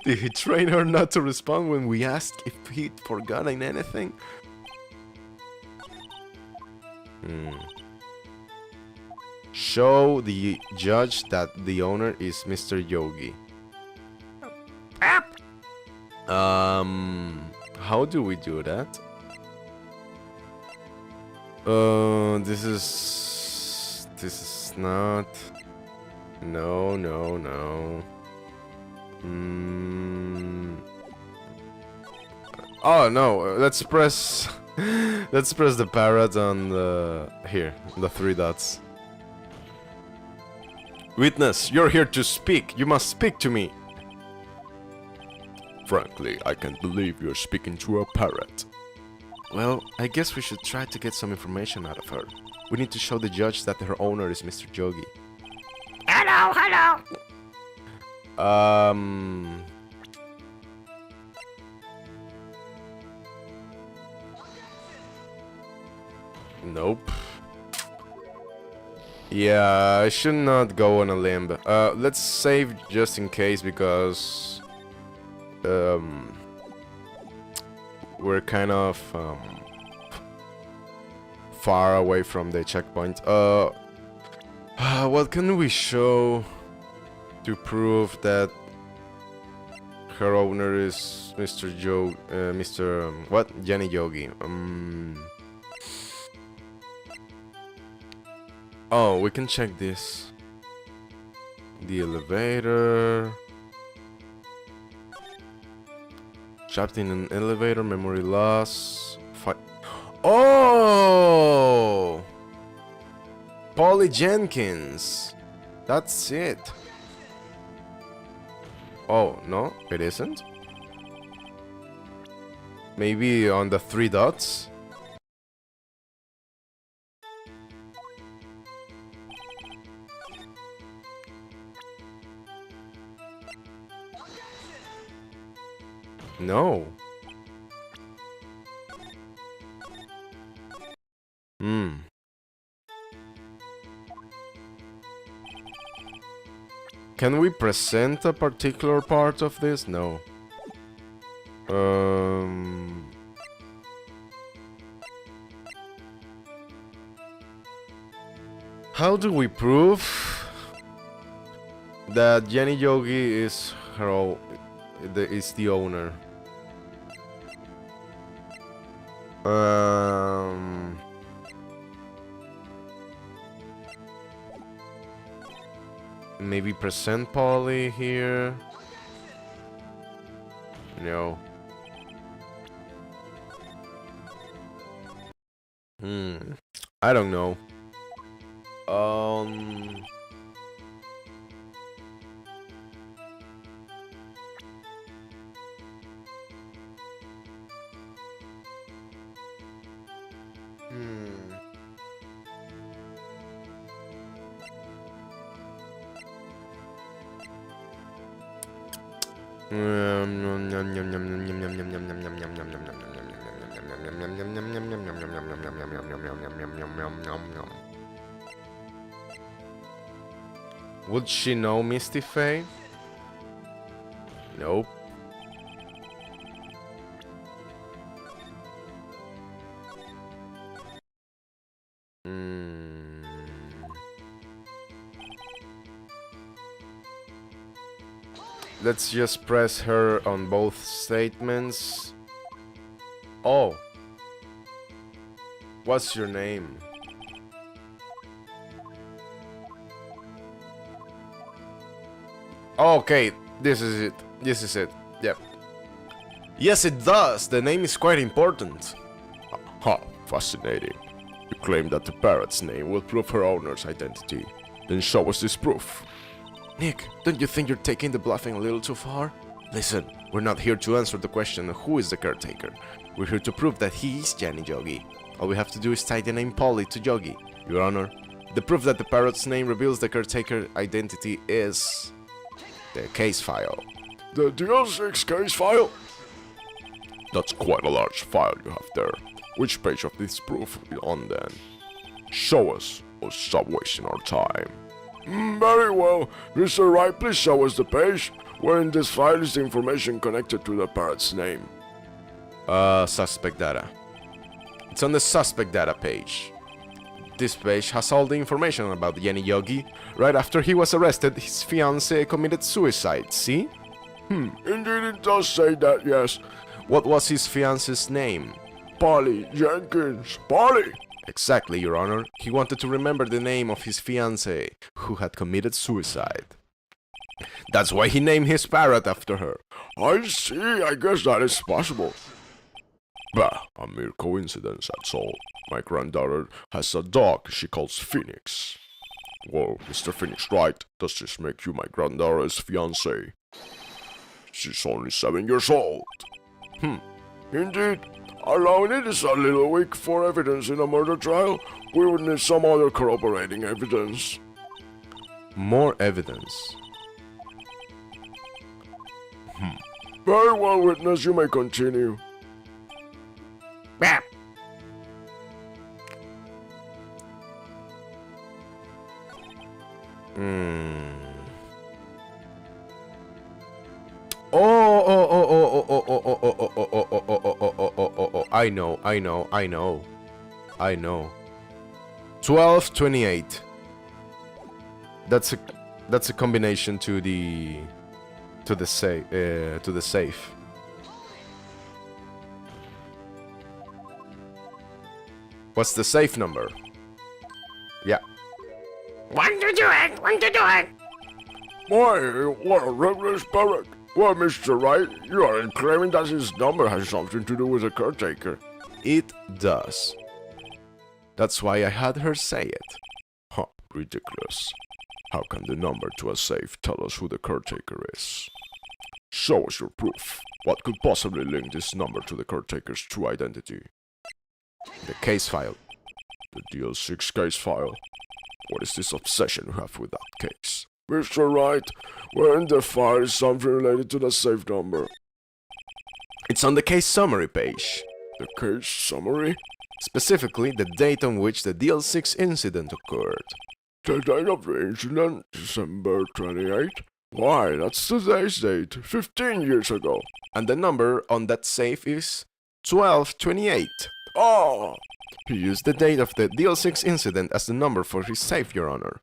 Did he train her not to respond when we asked if he'd forgotten anything? Show the judge that the owner is Mr. Yogi. How do we do that? This is not... No, no, no. Oh no, let's press let's press the parrot on the here, the three dots. Witness, you're here to speak. You must speak to me. Frankly, I can't believe you're speaking to a parrot. Well, I guess we should try to get some information out of her. We need to show the judge that her owner is Mr. Yogi. Hello, hello. Nope. Yeah, I should not go on a limb. Let's save just in case because we're kind of far away from the checkpoint. What can we show to prove that her owner is Mr. Jenny Yogi? Oh, we can check this. The elevator. Trapped in an elevator, memory loss. Oh! Polly Jenkins. That's it. Oh, no, it isn't. Maybe on the three dots? No. Can we present a particular part of this? No. How do we prove that Jenny Yogi is is the owner? Maybe present Polly here. No. I don't know. Would she know Misty Faye? Nope. Let's just press her on both statements. Oh. What's your name? Okay, this is it. This is it. Yep. Yes, it does. The name is quite important. Ha, fascinating. You claim that the parrot's name will prove her owner's identity. Then show us this proof. Nick, don't you think you're taking the bluffing a little too far? Listen, we're not here to answer the question of who is the caretaker. We're here to prove that he is Jenny Yogi. All we have to do is tie the name Polly to Yogi. Your Honor, the proof that the parrot's name reveals the caretaker identity is the case file. The DL6 case file? That's quite a large file you have there. Which page of this proof is on then? Show us, or stop wasting our time. Very well. Mr. Wright, please show us the page where in this file is the information connected to the parrot's name. Suspect data. It's on the suspect data page. This page has all the information about Jenny Yogi. Right after he was arrested, his fiancée committed suicide, see? Indeed it does say that, yes. What was his fiancée's name? Polly Jenkins. Polly! Exactly, Your Honor. He wanted to remember the name of his fiancée, who had committed suicide. That's why he named his parrot after her. I see, I guess that is possible. Bah, a mere coincidence, that's all. My granddaughter has a dog she calls Phoenix. Whoa, Mr. Phoenix, right? Does this make you my granddaughter's fiancé? She's only 7 years old. Indeed. Allowing it is a little weak for evidence in a murder trial. We would need some other corroborating evidence. More evidence. Very well, witness, you may continue. Bap. I know. 1228. That's a combination to the safe. What's the safe number? Yeah. 1 to do it. 1 to do it. Why, what a reckless parrot. Well, Mr. Wright, you aren't claiming that his number has something to do with the caretaker. It does. That's why I had her say it. Huh, ridiculous. How can the number to a safe tell us who the caretaker is? Show us your proof. What could possibly link this number to the caretaker's true identity? The case file. The DL6 case file. What is this obsession you have with that case? Mr. Wright, where in the file is something related to the safe number? It's on the case summary page. The case summary? Specifically, the date on which the DL6 incident occurred. The date of the incident, December 28? Why, that's today's date, 15 years ago. And the number on that safe is 1228. Ah! He used the date of the DL6 incident as the number for his safe, Your Honor.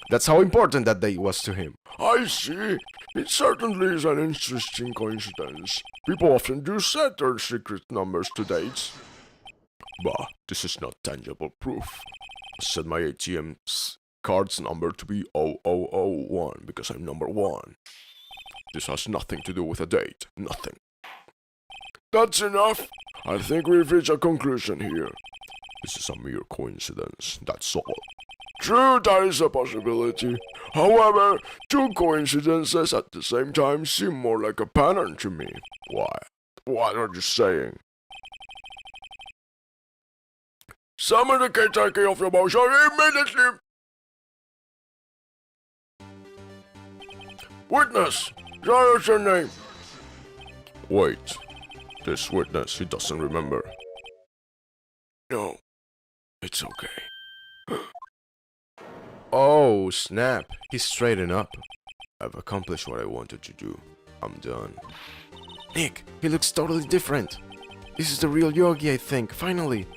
That's how important that date was to him. I see. It certainly is an interesting coincidence. People often do set their secret numbers to dates. But this is not tangible proof. I set my ATM's card's number to be 0001 because I'm number 1. This has nothing to do with a date. Nothing. That's enough. I think we've reached a conclusion here. This is a mere coincidence, that's all. True, that is a possibility. However, two coincidences at the same time seem more like a pattern to me. Why? What are you saying? Summon the caretaker of the motion immediately! Witness! That is your name! Wait. This witness, he doesn't remember. No. It's okay. Oh, snap. He's straightened up. I've accomplished what I wanted to do. I'm done. Nick, he looks totally different. This is the real Yogi, I think, finally.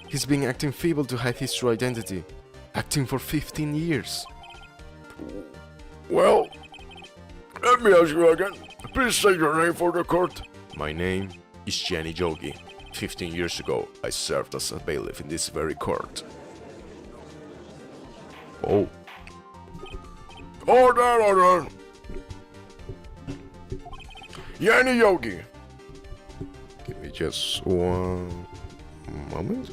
He's been acting feeble to hide his true identity. Acting for 15 years. Well, let me ask you again. Please say your name for the court. My name is Jenny Yogi. 15 years ago, I served as a bailiff in this very court. Oh. Order! Jenny Yogi. Give me just one moment.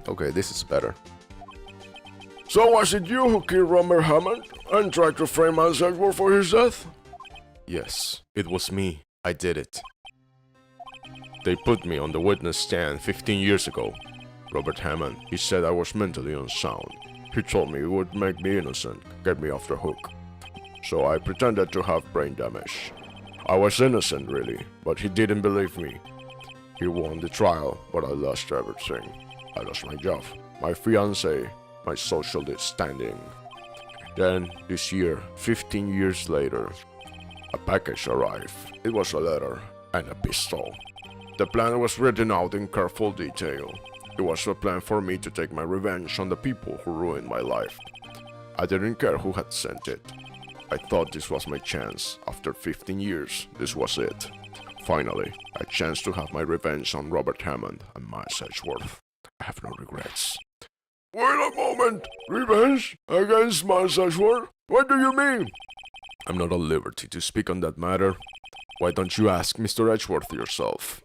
Okay, this is better. So was it you who killed Robert Hammond and tried to frame Miles Edgeworth for his death? Yes, it was me. I did it. They put me on the witness stand 15 years ago. Robert Hammond, he said I was mentally unsound. He told me it would make me innocent, get me off the hook. So I pretended to have brain damage. I was innocent really, but he didn't believe me. He won the trial, but I lost everything. I lost my job, my fiancé, my social standing. Then, this year, 15 years later, a package arrived. It was a letter and a pistol. The plan was written out in careful detail. It was a plan for me to take my revenge on the people who ruined my life. I didn't care who had sent it. I thought this was my chance. After 15 years, this was it. Finally, a chance to have my revenge on Robert Hammond and Miles Edgeworth. I have no regrets. Wait a moment! Revenge? Against Miles Edgeworth? What do you mean? I'm not at liberty to speak on that matter. Why don't you ask Mr. Edgeworth yourself?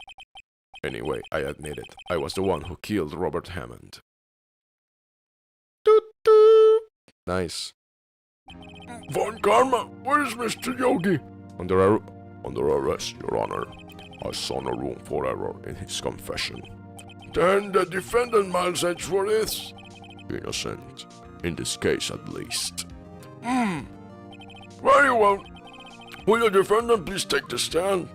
Anyway, I admit it. I was the one who killed Robert Hammond. Toot toot! Nice. Von Karma, where is Mr. Yogi? Under arrest, Your Honor. I saw no room for error in his confession. Then the defendant Miles Edgeworth is innocent, in this case at least. Very well. Will the defendant please take the stand?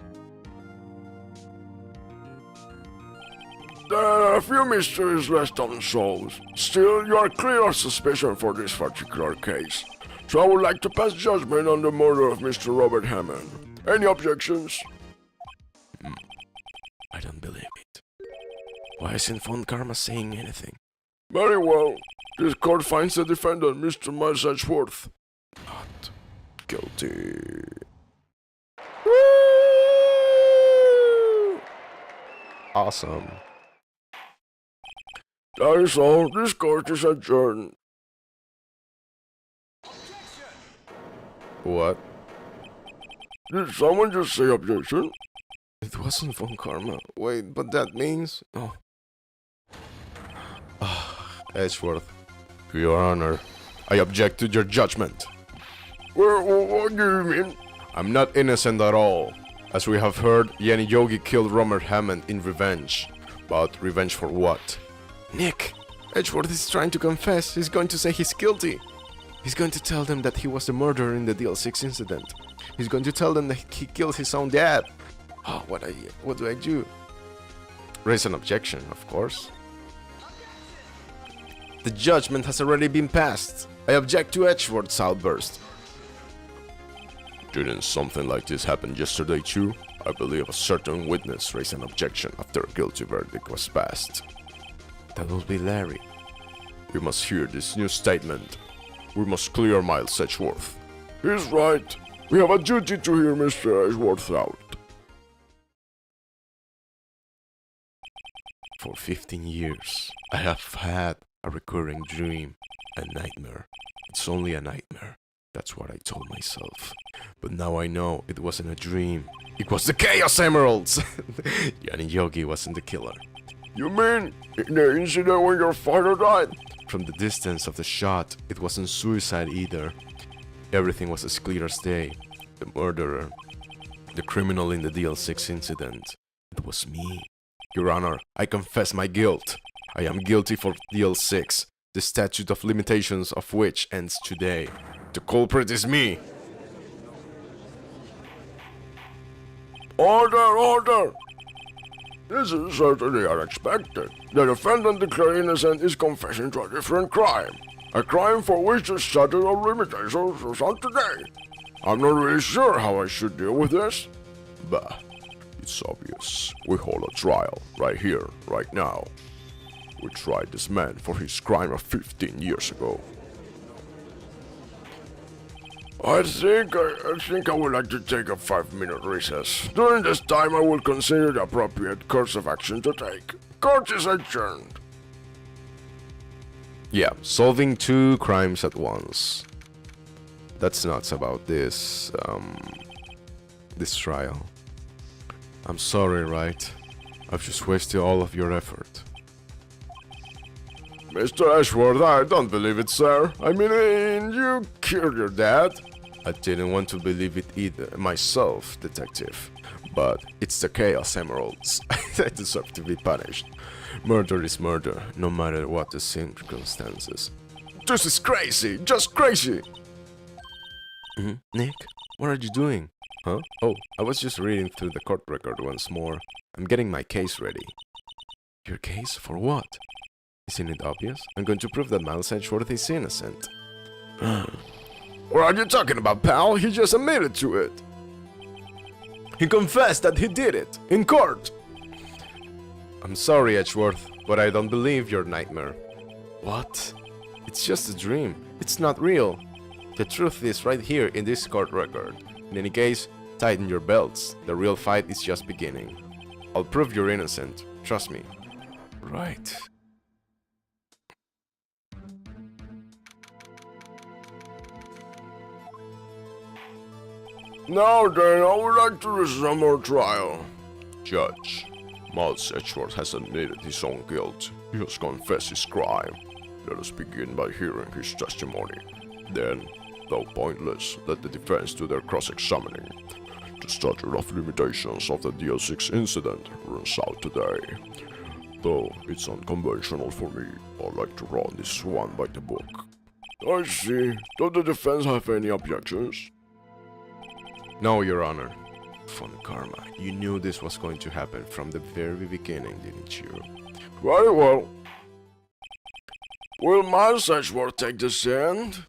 There are a few mysteries left unsolved. Still, you are clear of suspicion for this particular case. So I would like to pass judgment on the murder of Mr. Robert Hammond. Any objections? I don't believe it. Why isn't Von Karma saying anything? Very well. This court finds the defendant, Mr. Miles Edgeworth, Not guilty. awesome. That is all. This court is adjourned. What? Did someone just say objection? It wasn't Von Karma. Wait, but that means... Oh. Edgeworth. Your Honor, I object to your judgment. Well, what do you mean? I'm not innocent at all. As we have heard, Yanni Yogi killed Robert Hammond in revenge. But revenge for what? Nick! Edgeworth is trying to confess. He's going to say he's guilty. He's going to tell them that he was the murderer in the DL6 incident. He's going to tell them that he killed his own dad. Oh, what do I do? Raise an objection, of course. The judgment has already been passed. I object to Edgeworth's outburst. Didn't something like this happen yesterday too? I believe a certain witness raised an objection after a guilty verdict was passed. That will be Larry. We must hear this new statement. We must clear Miles Edgeworth. He's right. We have a duty to hear Mr. Edgeworth out. For 15 years, I have had a recurring dream, a nightmare. It's only a nightmare. That's what I told myself. But now I know it wasn't a dream. It was the Chaos Emeralds! Yanni Yogi wasn't the killer. You mean in the incident when your father died? From the distance of the shot, it wasn't suicide either. Everything was as clear as day. The murderer, the criminal in the DL6 incident, it was me. Your Honor, I confess my guilt. I am guilty for DL6, the statute of limitations of which ends today. The culprit is me. Order, order! This is certainly unexpected. The defendant declared innocent is confessing to a different crime. A crime for which the statute of limitations is on today. I'm not really sure how I should deal with this. But it's obvious. We hold a trial, right here, right now. We tried this man for his crime of 15 years ago. I think I would like to take a 5-minute recess. During this time, I will consider the appropriate course of action to take. Court is adjourned. Yeah, solving 2 crimes at once. That's nuts about this trial. I'm sorry, right? I've just wasted all of your effort. Mr. Edgeworth, I don't believe it, sir. I mean, you killed your dad. I didn't want to believe it either myself, detective. But it's the Chaos Emeralds. I deserve to be punished. Murder is murder, no matter what the circumstances. This is crazy, just crazy. Nick, what are you doing? Huh? Oh, I was just reading through the court record once more. I'm getting my case ready. Your case? For what? Isn't it obvious? I'm going to prove that Miles Edgeworth is innocent. What are you talking about, pal? He just admitted to it. He confessed that he did it, in court. I'm sorry, Edgeworth, but I don't believe your nightmare. What? It's just a dream. It's not real. The truth is right here in this court record. In any case, tighten your belts. The real fight is just beginning. I'll prove you're innocent. Trust me. Right. Now then, I would like to resume more trial. Judge, Miles Edgeworth has admitted his own guilt. He has confessed his crime. Let us begin by hearing his testimony. Then, though pointless, let the defense do their cross-examining. The statute of limitations of the DL6 incident runs out today. Though it's unconventional for me, I'd like to run this one by the book. I see. Does the defense have any objections? No, Your Honor. Von Karma, you knew this was going to happen from the very beginning, didn't you? Very well. Will Miles Edgeworth take the stand?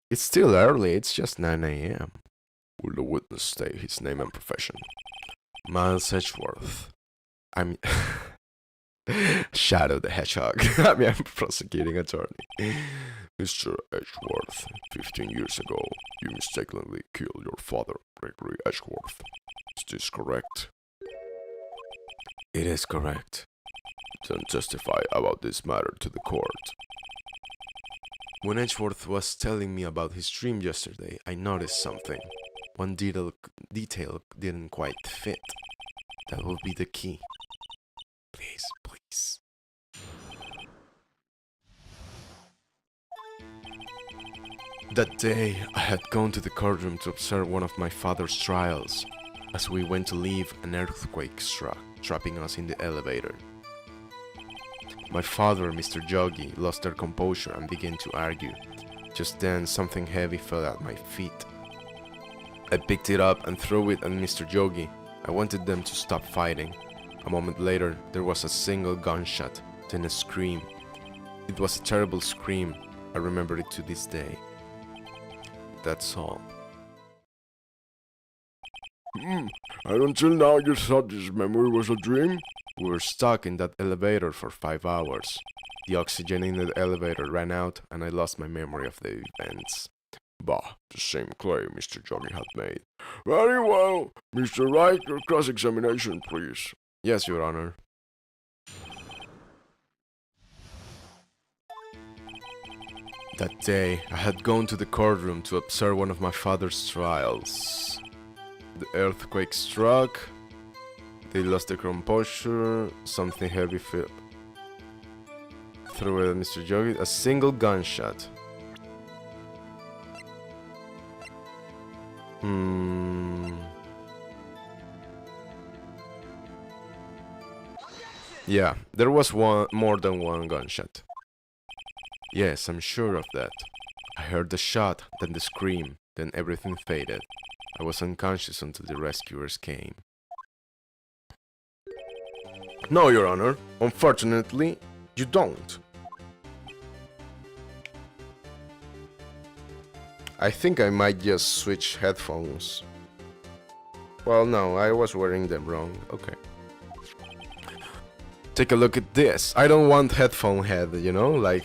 It's still early, it's just 9 a.m. Will the witness state his name and profession? Miles Edgeworth. I'm Shadow the Hedgehog. I'm a prosecuting attorney. Mr. Edgeworth, 15 years ago, you mistakenly killed your father, Gregory Edgeworth. Is this correct? It is correct. Then testify about this matter to the court. When Edgeworth was telling me about his dream yesterday, I noticed something. One detail didn't quite fit. That will be the key. Please, please. That day, I had gone to the courtroom to observe one of my father's trials. As we went to leave, an earthquake struck, trapping us in the elevator. My father and Mr. Jogi lost their composure and began to argue. Just then, something heavy fell at my feet. I picked it up and threw it at Mr. Jogi. I wanted them to stop fighting. A moment later, there was a single gunshot, then a scream. It was a terrible scream. I remember it to this day. That's all. And until now you thought this memory was a dream? We were stuck in that elevator for 5 hours. The oxygen in the elevator ran out and I lost my memory of the events. Bah, the same claim Mr. Johnny had made. Very well. Mr. Wright, your cross-examination, please. Yes, Your Honor. That day, I had gone to the courtroom to observe one of my father's trials. The earthquake struck. They lost their composure. Something heavy fell. Threw it at Mr. Jogi. A single gunshot. Yeah, there was more than one gunshot. Yes, I'm sure of that. I heard the shot, then the scream, then everything faded. I was unconscious until the rescuers came. No, Your Honor. Unfortunately, you don't. I think I might just switch headphones. Well, no, I was wearing them wrong. Okay. Take a look at this. I don't want headphone head, you know, like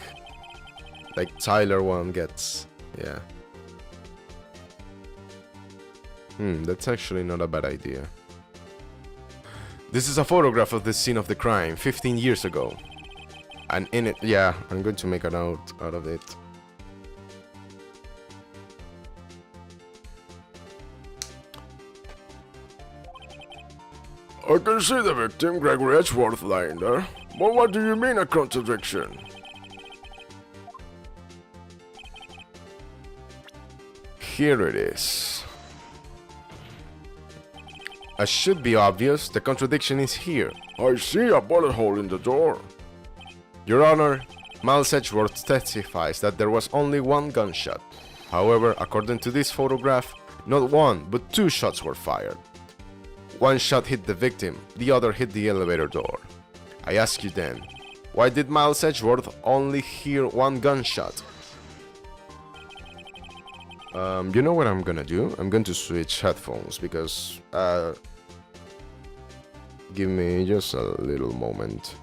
Tyler one gets. Yeah. That's actually not a bad idea. This is a photograph of the scene of the crime 15 years ago. And in it, yeah, I'm going to make a note out of it. I can see the victim, Gregory Edgeworth, lying there. But what do you mean a contradiction? Here it is. As should be obvious, the contradiction is here. I see a bullet hole in the door. Your Honor, Miles Edgeworth testifies that there was only one gunshot. However, according to this photograph, not one, but 2 shots were fired. One shot hit the victim, the other hit the elevator door. I ask you then, why did Miles Edgeworth only hear one gunshot? You know what I'm gonna do? I'm going to switch headphones because, give me just a little moment.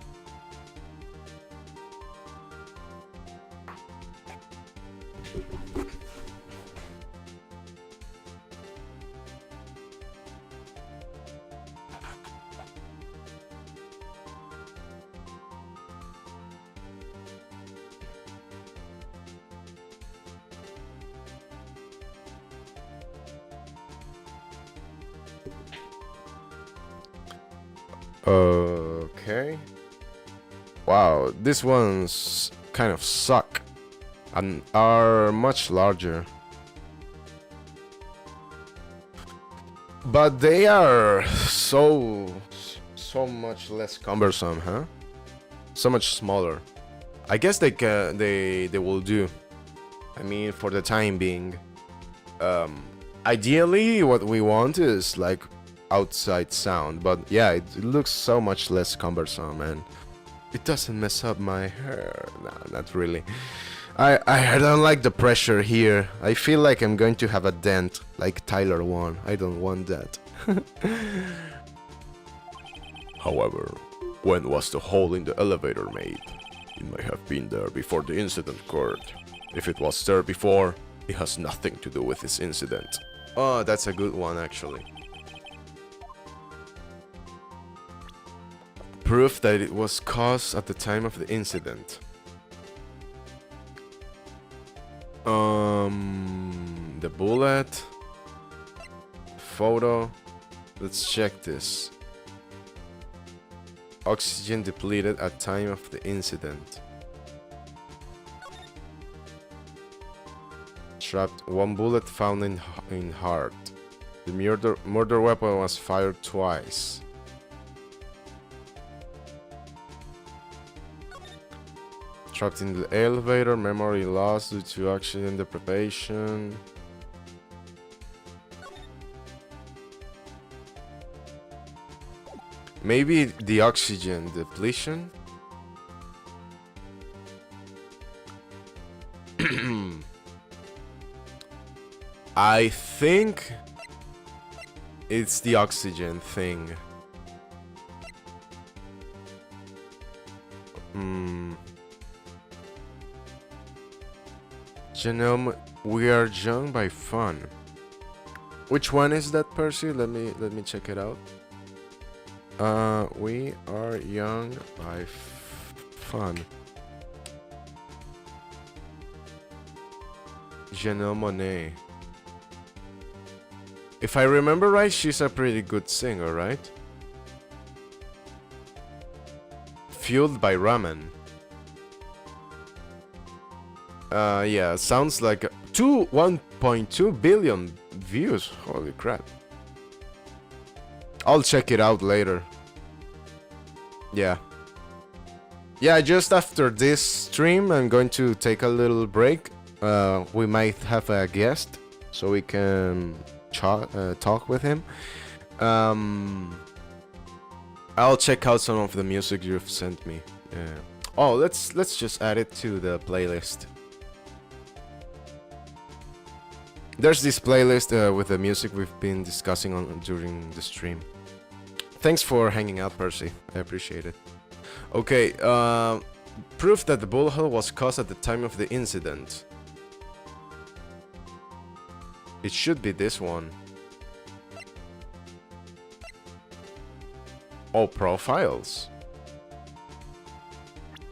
Okay. Wow, these ones kind of suck and are much larger. But they are so much less cumbersome, huh? So much smaller. I guess they will do. I mean, for the time being. Ideally, what we want is like outside sound, but yeah, it looks so much less cumbersome and it doesn't mess up my hair. No, not really. I don't like the pressure here. I feel like I'm going to have a dent like Tyler won. I don't want that. However, when was the hole in the elevator made? It may have been there before the incident occurred. If it was there before, it has nothing to do with this incident. Oh, that's a good one actually. Proof that it was caused at the time of the incident. The bullet. Photo. Let's check this. Oxygen depleted at time of the incident. Trapped. One bullet found in heart. The murder weapon was fired twice. Trapped in the elevator, memory loss due to oxygen deprivation. Maybe the oxygen depletion? I think it's the oxygen thing. Genome, we are young by fun. Which one is that, Percy? Let me check it out. We are young by fun. Janelle Monáe. If I remember right, she's a pretty good singer, right? Fueled by ramen. Yeah, sounds like 1.2 billion views. Holy crap. I'll check it out later. Yeah. Yeah, just after this stream, I'm going to take a little break. We might have a guest, so we can talk with him. I'll check out some of the music you've sent me. Oh, let's just add it to the playlist. There's this playlist with the music we've been discussing during the stream. Thanks for hanging out, Percy. I appreciate it. Okay, proof that the bullet hole was caused at the time of the incident. It should be this one. Oh, profiles.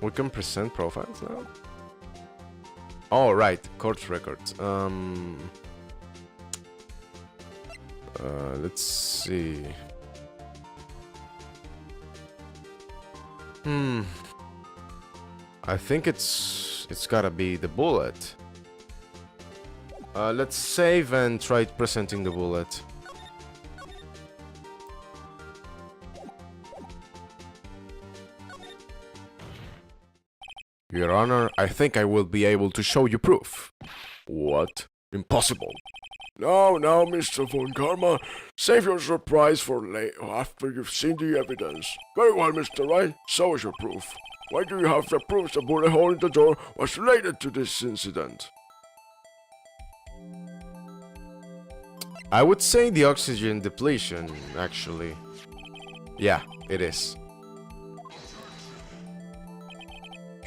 We can present profiles now? Oh, right, court records. Let's see. I think it's gotta be the bullet. Let's save and try presenting the bullet. Your Honor, I think I will be able to show you proof. What? Impossible. No, Mr. Von Karma. Save your surprise for after you've seen the evidence. Very well, Mr. Wright. Show us your proof. Why do you have the proof the bullet hole in the door was related to this incident? I would say the oxygen depletion, actually. Yeah, it is.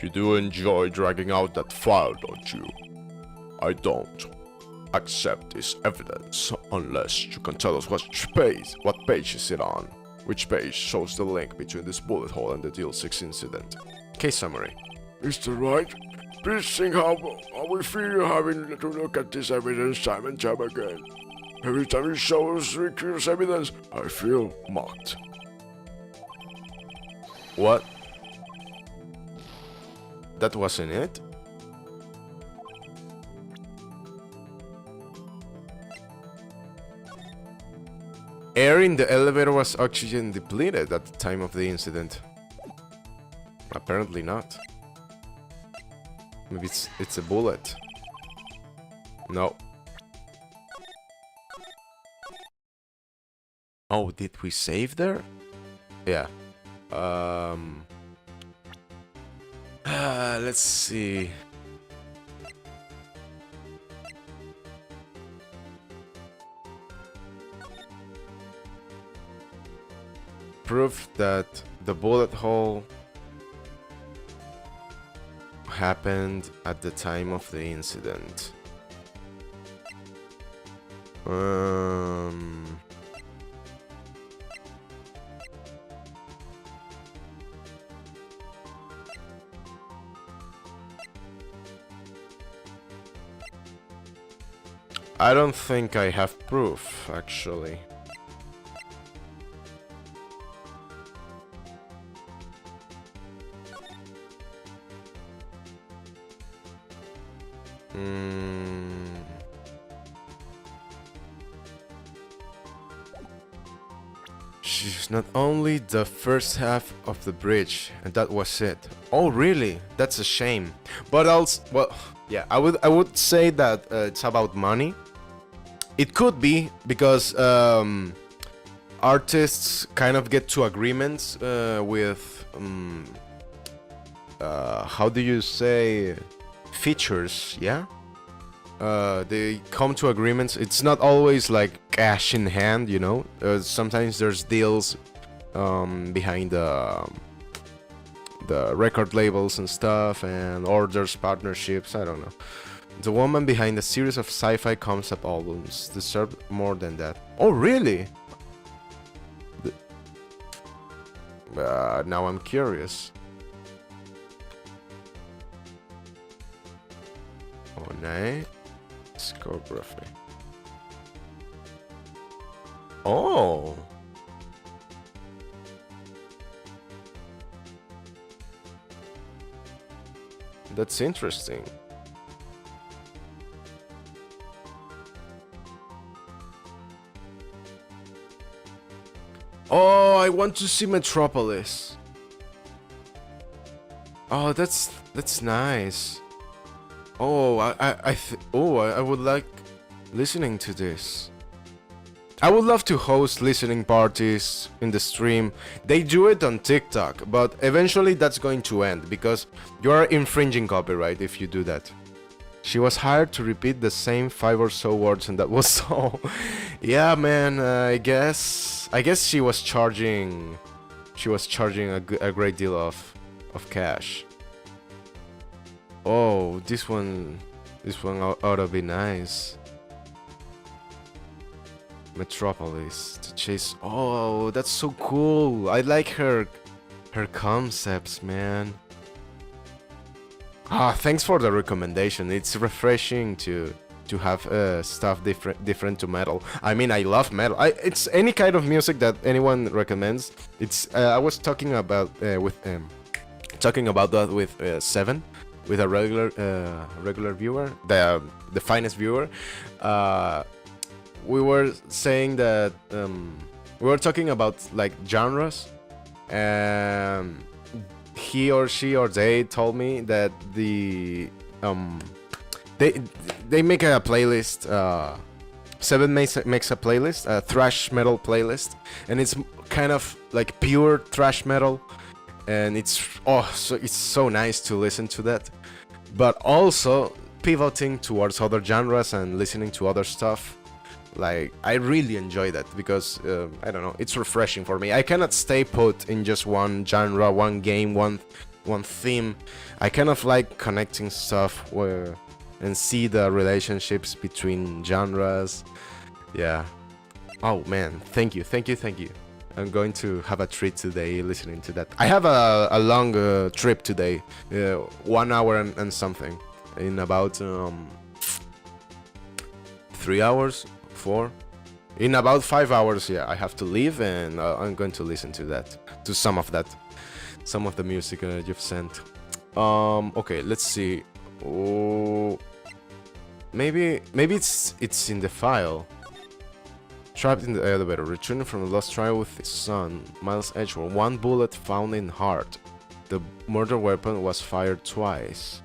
You do enjoy dragging out that file, don't you? I don't accept this evidence unless you can tell us what page is it on. Which page shows the link between this bullet hole and the Deal 6 incident. Case summary. Mr. Wright, please think how we feel having to look at this evidence time and time again. Every time you show us ridiculous evidence, I feel mocked. What? That wasn't it? Air in the elevator was oxygen depleted at the time of the incident. Apparently not. Maybe it's a bullet. No. Oh, did we save there? Yeah. Let's see. Proof that the bullet hole happened at the time of the incident. I don't think I have proof, actually. She's not only the first half of the bridge, and that was it. Oh, really? That's a shame. But also, well, yeah, I would say that it's about money. It could be because artists kind of get to agreements with how do you say, features, yeah? They come to agreements. It's not always like cash in hand, you know. Sometimes there's deals behind the record labels and stuff, and orders, partnerships. I don't know. The woman behind a series of sci-fi concept albums deserved more than that. Oh, really? Now I'm curious. Oh, nice. Discography. Oh. That's interesting. Oh, I want to see Metropolis. Oh, that's nice. Oh, I would like listening to this. I would love to host listening parties in the stream. They do it on TikTok, but eventually that's going to end because you are infringing copyright if you do that. She was hired to repeat the same 5 or so words, and that was all. Yeah, man. I guess she was charging. A great deal of cash. Oh, this one ought to be nice. Metropolis to chase. Oh, that's so cool. I like her concepts, man. Ah, thanks for the recommendation. It's refreshing to have stuff different to metal. I mean, I love metal. It's any kind of music that anyone recommends. It's I was talking about that with Seven, with a regular viewer, the finest viewer. We were saying that we were talking about like genres, and he or she or they told me that they make a playlist. Seven makes a playlist, a thrash metal playlist, and it's kind of like pure thrash metal, and it's so nice to listen to that, but also pivoting towards other genres and listening to other stuff. Like, I really enjoy that because I don't know, it's refreshing for me. I cannot stay put in just one genre, one game, one theme. I kind of like connecting stuff and see the relationships between genres. Yeah. Oh man, thank you. I'm going to have a treat today listening to that. I have a long trip today, 1 hour and something. In about 3 hours, 4. In about 5 hours, yeah, I have to leave, and I'm going to listen to some of that. some of the music you've sent. Okay, let's see. Oh, maybe it's in the file. Trapped in the elevator, returning from a lost trial with his son, Miles Edgeworth. One bullet found in heart. The murder weapon was fired twice.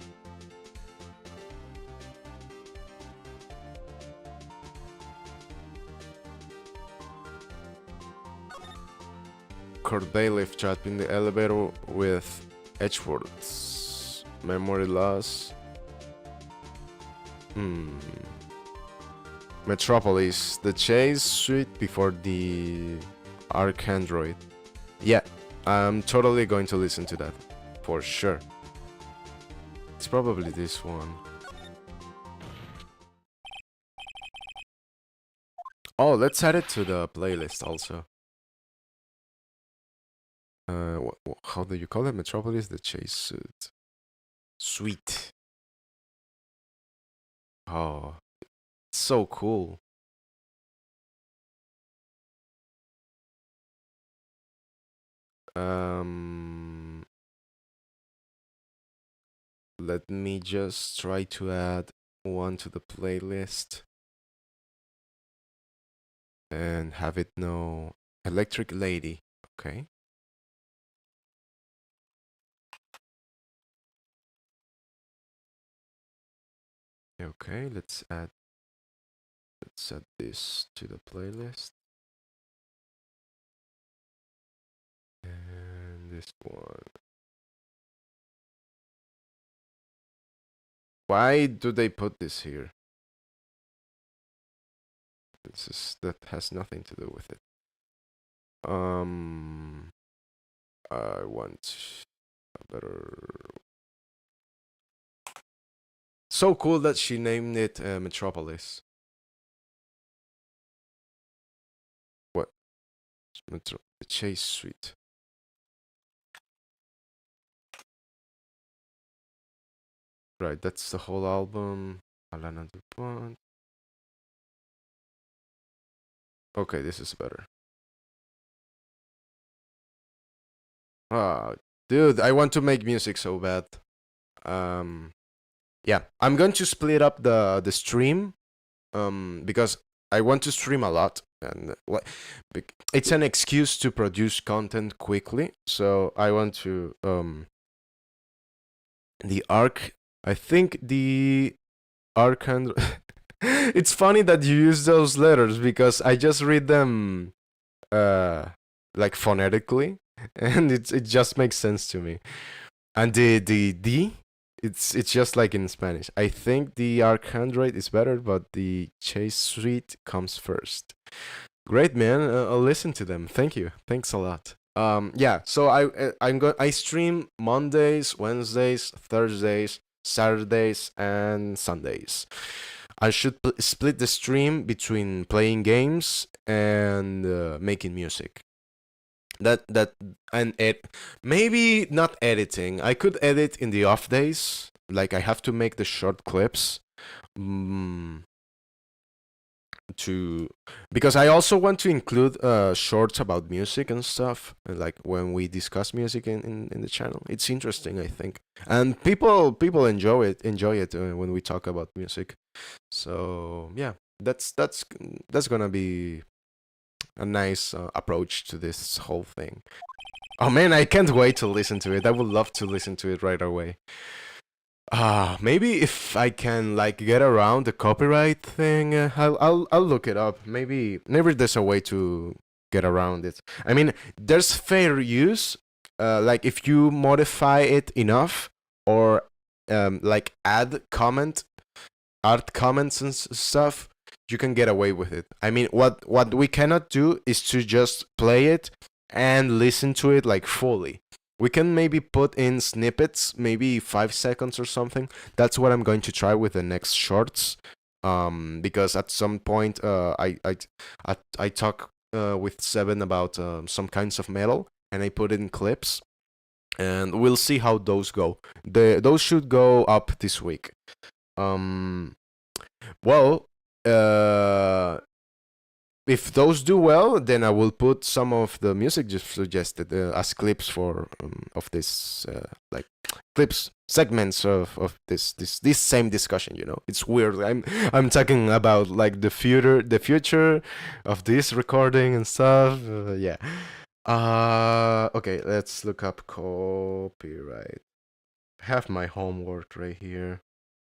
Court bailiff trapped in the elevator with Edgeworth's memory loss. Metropolis, the chase suite before the Arcandroid. Yeah, I'm totally going to listen to that, for sure. It's probably this one. Oh, let's add it to the playlist also. How do you call it? Metropolis, the chase suit. Sweet. Oh, so cool. Let me just try to add one to the playlist and have it know Electric Lady. Okay. Okay, let's add this to the playlist. And this one. Why do they put this here? That has nothing to do with it. I want a better. So cool that she named it Metropolis. What? The Chase Suite. Right, that's the whole album. Alana DuPont. Okay, this is better. Ah, dude, I want to make music so bad. Yeah, I'm going to split up the stream, because I want to stream a lot, and it's an excuse to produce content quickly. So I want to the arc. I think the arc and it's funny that you use those letters because I just read them like phonetically, and it just makes sense to me. And the D, it's just like in Spanish. I think the Arcandroid is better, but the Chase Suite comes first. Great, man. I'll listen to them. Thank you. Thanks a lot. Yeah. So I stream Mondays, Wednesdays, Thursdays, Saturdays, and Sundays. I should split the stream between playing games and making music. And maybe not editing. I could edit in the off days. Like I have to make the short clips. Because I also want to include shorts about music and stuff, like when we discuss music in the channel. It's interesting, I think, and people enjoy it when we talk about music. So yeah, that's gonna be a nice approach to this whole thing. Oh man, I can't wait to listen to it. I would love to listen to it right away. Maybe if I can like get around the copyright thing, I'll look it up. Maybe there's a way to get around it. I mean, there's fair use. Like if you modify it enough, or like add art comments and stuff, you can get away with it. I mean, what we cannot do is to just play it and listen to it like fully. We can maybe put in snippets, maybe 5 seconds or something. That's what I'm going to try with the next shorts. Because at some point, I talk with Seven about some kinds of metal, and I put it in clips, and we'll see how those go. Those should go up this week. Well, if those do well, then I will put some of the music just suggested as clips for of this like clips segments of this same discussion. You know, it's weird. I'm talking about like the future of this recording and stuff. Yeah. Okay, let's look up copyright. I have my homework right here.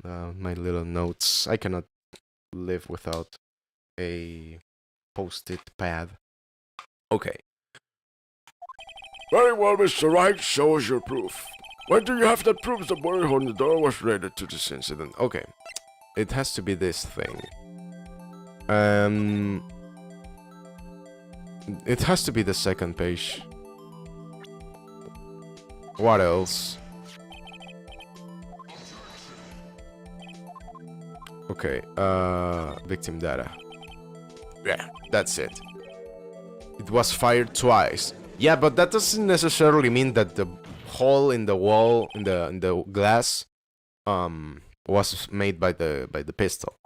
My little notes. I cannot live without a post-it pad. Okay. Very well, Mr. Wright, show us your proof. When do you have that proof the bullet hole in the door was related to this incident? Okay. It has to be this thing. It has to be the second page. What else? Okay, victim data. Yeah, that's it. It was fired twice. Yeah, but that doesn't necessarily mean that the hole in the wall, in the glass, was made by the pistol.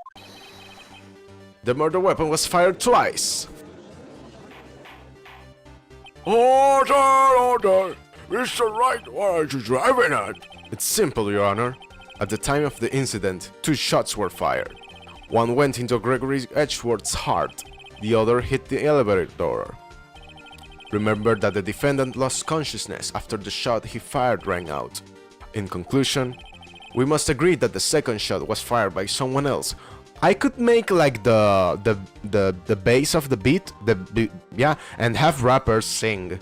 The murder weapon was fired twice. Order! Mr. Wright, what are you driving at? It's simple, Your Honor. At the time of the incident, 2 shots were fired. One went into Gregory Edgeworth's heart, the other hit the elevator door. Remember that the defendant lost consciousness after the shot he fired rang out. In conclusion, we must agree that the second shot was fired by someone else. I could make like the bass of the beat, yeah, and have rappers sing.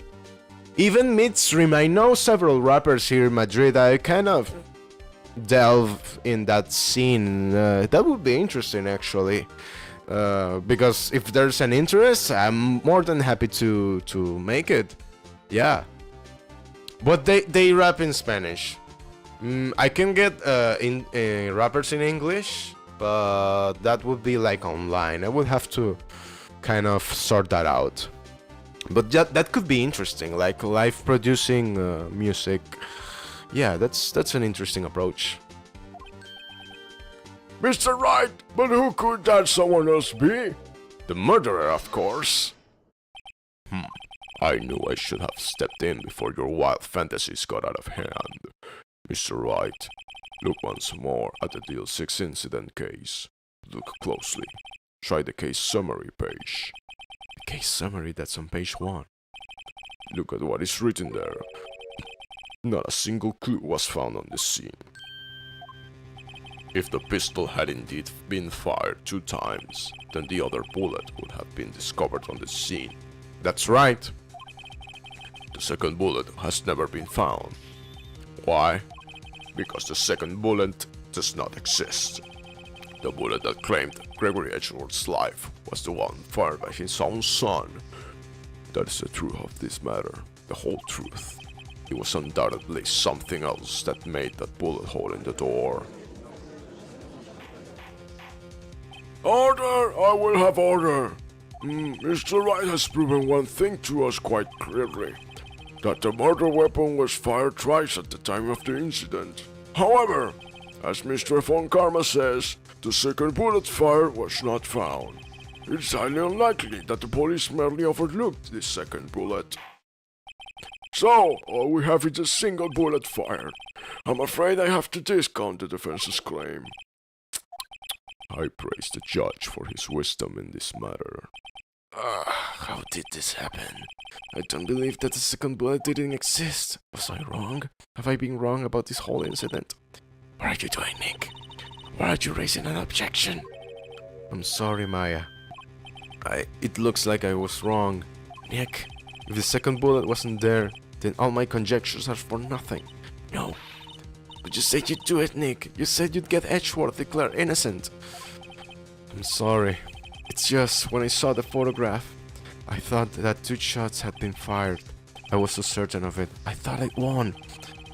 Even midstream, I know several rappers here in Madrid. I kind of delve in that scene. That would be interesting, actually. Because if there's an interest, I'm more than happy to make it. Yeah. But they rap in Spanish. I can get rappers in English, but that would be like online. I would have to kind of sort that out. But that could be interesting, like live producing music. Yeah, that's an interesting approach. Mr. Wright, but who could that someone else be? The murderer, of course. I knew I should have stepped in before your wild fantasies got out of hand. Mr. Wright, look once more at the Deal 6 incident case. Look closely. Try the case summary page. The case summary, that's on page 1. Look at what is written there. Not a single clue was found on the scene. If the pistol had indeed been fired 2 times, then the other bullet would have been discovered on the scene. That's right. The second bullet has never been found. Why? Because the second bullet does not exist. The bullet that claimed Gregory Edgeworth's life was the one fired by his own son. That is the truth of this matter, the whole truth. It was undoubtedly something else that made that bullet hole in the door. Order! I will have order! Mr. Wright has proven one thing to us quite clearly. That the murder weapon was fired twice at the time of the incident. However, as Mr. Von Karma says, the second bullet fired was not found. It's highly unlikely that the police merely overlooked this second bullet. So, all we have is a single bullet fired. I'm afraid I have to discount the defense's claim. I praise the judge for his wisdom in this matter. How did this happen? I don't believe that the second bullet didn't exist. Was I wrong? Have I been wrong about this whole incident? What are you doing, Nick? Why are you raising an objection? I'm sorry, Maya. It looks like I was wrong. Nick, if the second bullet wasn't there, then all my conjectures are for nothing. No. But you said you'd do it, Nick. You said you'd get Edgeworth declared innocent. I'm sorry. It's just, when I saw the photograph, I thought that 2 shots had been fired. I was so certain of it. I thought I won.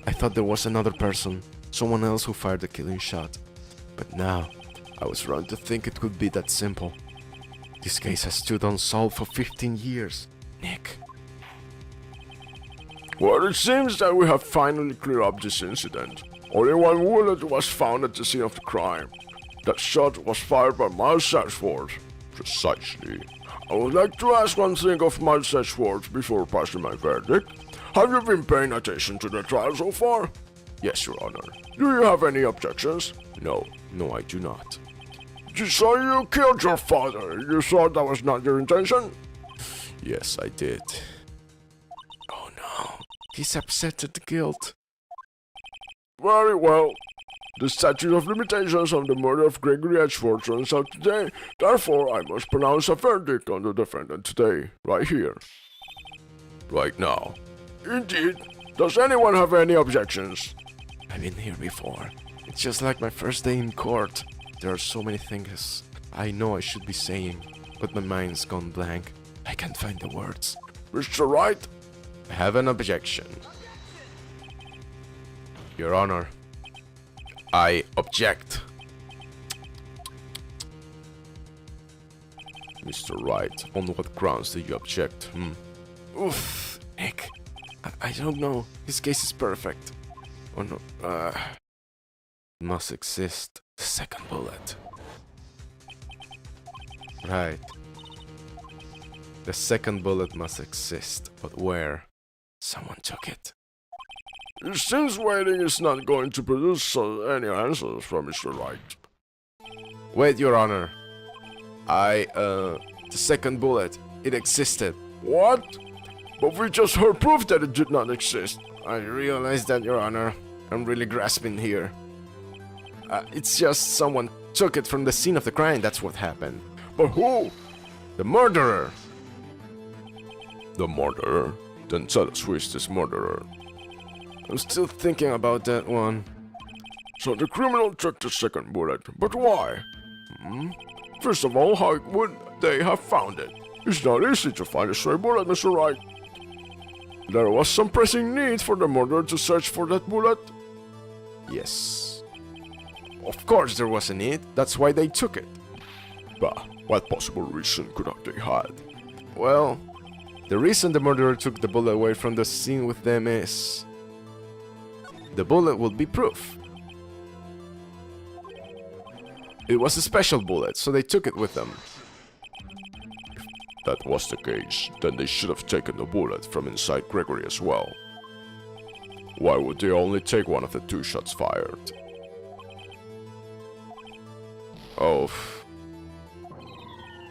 I thought there was another person, someone else who fired the killing shot. But now, I was wrong to think it could be that simple. This case has stood unsolved for 15 years. Nick. Well, it seems that we have finally cleared up this incident. Only 1 bullet was found at the scene of the crime. That shot was fired by Miles Ashford. Precisely. I would like to ask one thing of my Sedgeworth before passing my verdict. Have you been paying attention to the trial so far? Yes, Your Honor. Do you have any objections? No, I do not. So you killed your father. You thought that was not your intention? Yes, I did. Oh no, he's upset at the guilt. Very well. The statute of limitations on the murder of Gregory Edgeworth runs out today. Therefore, I must pronounce a verdict on the defendant today, right here. Right now. Indeed. Does anyone have any objections? I've been here before. It's just like my first day in court. There are so many things I know I should be saying, but my mind's gone blank. I can't find the words. Mr. Wright? I have an objection. Your Honor, I object. Mr. Wright, on what grounds do you object? Oof, Nick. I don't know. His case is perfect. Oh no, must exist. The second bullet. Right. The second bullet must exist, but where? Someone took it. It seems waiting is not going to produce any answers from Mr. Wright. Wait, Your Honor. The second bullet, it existed. What? But we just heard proof that it did not exist. I realize that, Your Honor. I'm really grasping here. It's just someone took it from the scene of the crime, that's what happened. But who? The murderer! The murderer? Then tell us who is this murderer. I'm still thinking about that one. So the criminal took the second bullet, but why? First of all, how would they have found it? It's not easy to find a stray bullet, Mr. Wright. There was some pressing need for the murderer to search for that bullet. Yes. Of course there was a need, that's why they took it. Bah, what possible reason could they had? Well, the reason the murderer took the bullet away from the scene with them is... the bullet will be proof. It was a special bullet, so they took it with them. If that was the case, then they should have taken the bullet from inside Gregory as well. Why would they only take one of the 2 shots fired? Oh,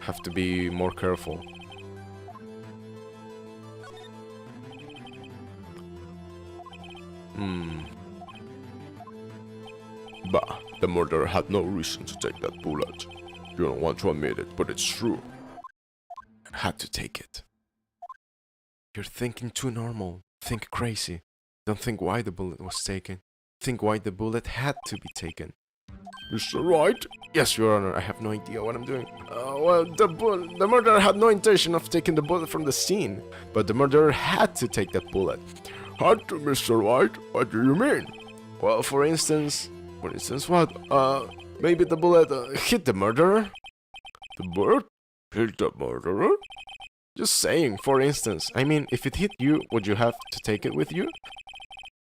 have to be more careful. Bah, the murderer had no reason to take that bullet. You don't want to admit it, but it's true. Had to take it. You're thinking too normal. Think crazy. Don't think why the bullet was taken. Think why the bullet had to be taken. Mr. Wright? Yes, Your Honor, I have no idea what I'm doing. Well, the murderer had no intention of taking the bullet from the scene, but the murderer had to take that bullet. Had to, Mr. Wright? What do you mean? Well, for instance what? Maybe the bullet hit the murderer? The bullet hit the murderer? Just saying, for instance. I mean, if it hit you, would you have to take it with you?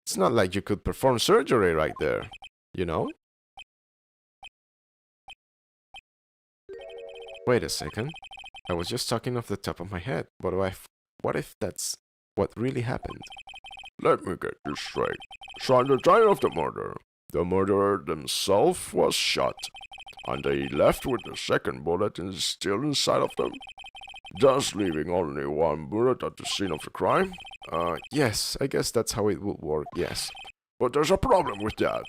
It's not like you could perform surgery right there, you know? Wait a second. I was just talking off the top of my head. What if that's what really happened? Let me get this straight. So at the time of the murderer themselves was shot, and they left with the second bullet still inside of them, thus leaving only 1 bullet at the scene of the crime? Yes, I guess that's how it would work, yes. But there's a problem with that.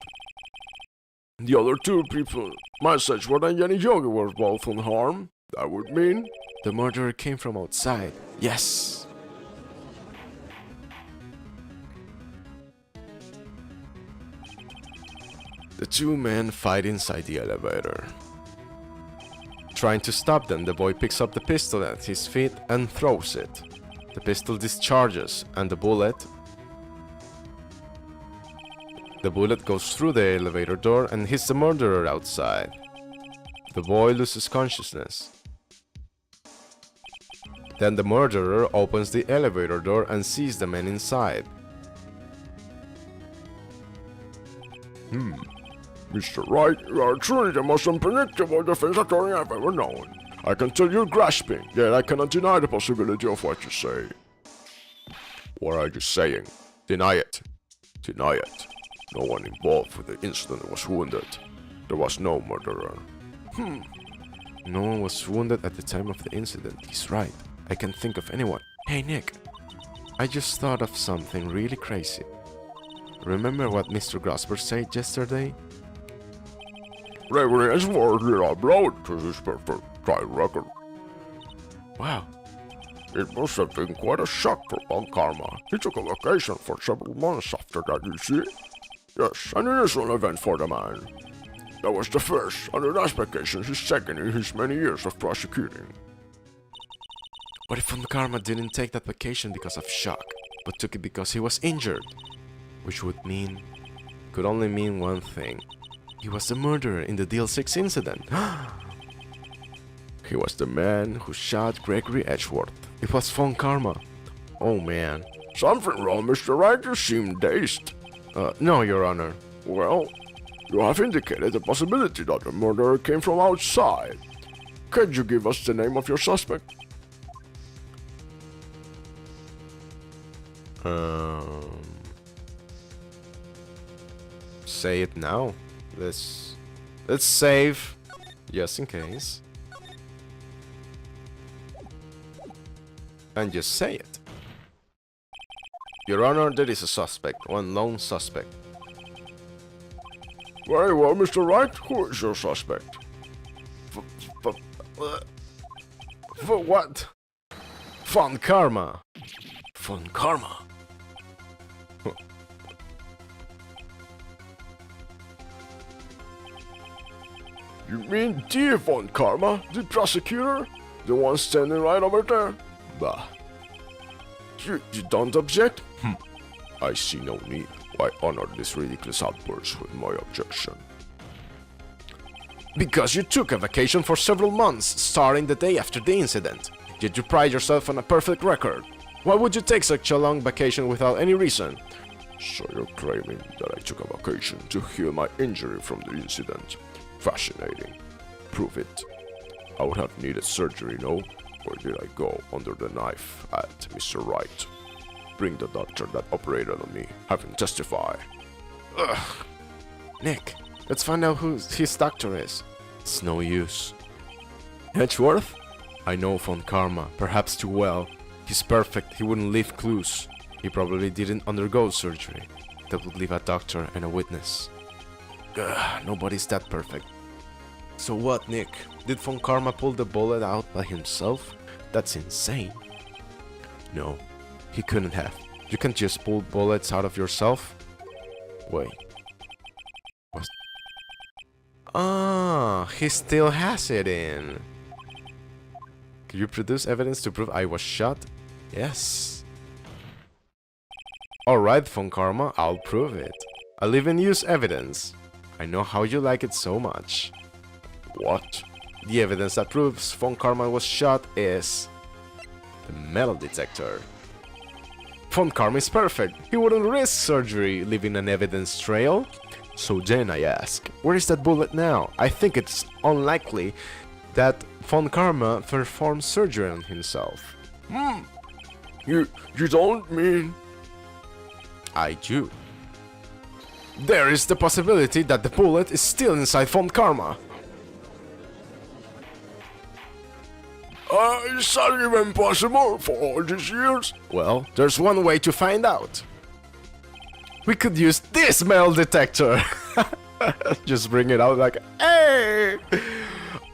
The other 2 people, my Sedgeworth and Jenny Yogi, were both unharmed. That would mean... the murderer came from outside. Yes! The 2 men fight inside the elevator. Trying to stop them, the boy picks up the pistol at his feet and throws it. The pistol discharges, and the bullet goes through the elevator door and hits the murderer outside. The boy loses consciousness. Then the murderer opens the elevator door and sees the men inside. Mr. Wright, you are truly the most unpredictable defense attorney I've ever known. I can tell you're grasping, yet I cannot deny the possibility of what you say. What are you saying? Deny it. Deny it. No one involved with the incident was wounded. There was no murderer. No one was wounded at the time of the incident. He's right. I can't think of anyone. Hey Nick, I just thought of something really crazy. Remember what Mr. Grasper said yesterday? Gregory Edgeworth did upload to his perfect trial record. Wow. It must have been quite a shock for Von Karma. He took a vacation for several months after that, you see? Yes, an initial event for the man. That was the first and the last vacation he's taken in his many years of prosecuting. What if Von Karma didn't take that vacation because of shock, but took it because he was injured? Which could only mean one thing. He was the murderer in the Deal 6 incident. He was the man who shot Gregory Edgeworth. It was Von Karma. Oh man. Something wrong, Mr. Wright? You seem dazed. No, Your Honor. Well, you have indicated the possibility that the murderer came from outside. Could you give us the name of your suspect? Say it now. Let's save, just in case. And just say it. Your Honor, there is a suspect, one lone suspect. Very well, Mr. Wright. Who is your suspect? For what? Von Karma. Von Karma. You mean the Von Karma, the prosecutor? The one standing right over there? Bah. You don't object? I see no need. Why honor this ridiculous outburst with my objection? Because you took a vacation for several months, starting the day after the incident. Yet you pride yourself on a perfect record. Why would you take such a long vacation without any reason? So you're claiming that I took a vacation to heal my injury from the incident? Fascinating. Prove it. I would have needed surgery, no? Or did I go under the knife at Mr. Wright? Bring the doctor that operated on me. Have him testify. Ugh. Nick, let's find out who his doctor is. It's no use. Edgeworth? I know Von Karma, perhaps too well. He's perfect, he wouldn't leave clues. He probably didn't undergo surgery. That would leave a doctor and a witness. Ugh, nobody's that perfect. So what, Nick? Did Von Karma pull the bullet out by himself? That's insane. No, he couldn't have. You can't just pull bullets out of yourself. Wait. What? Ah, he still has it in. Could you produce evidence to prove I was shot? Yes. Alright, Von Karma, I'll prove it. I'll even use evidence. I know how you like it so much. What? The evidence that proves Von Karma was shot is the metal detector. Von Karma is perfect. He wouldn't risk surgery, leaving an evidence trail. So then I ask, where is that bullet now? I think it's unlikely that Von Karma performed surgery on himself. You don't mean... I do. There is the possibility that the bullet is still inside Von Karma. Is that even possible for all these years? Well, there's one way to find out. We could use this metal detector. Just bring it out like, hey!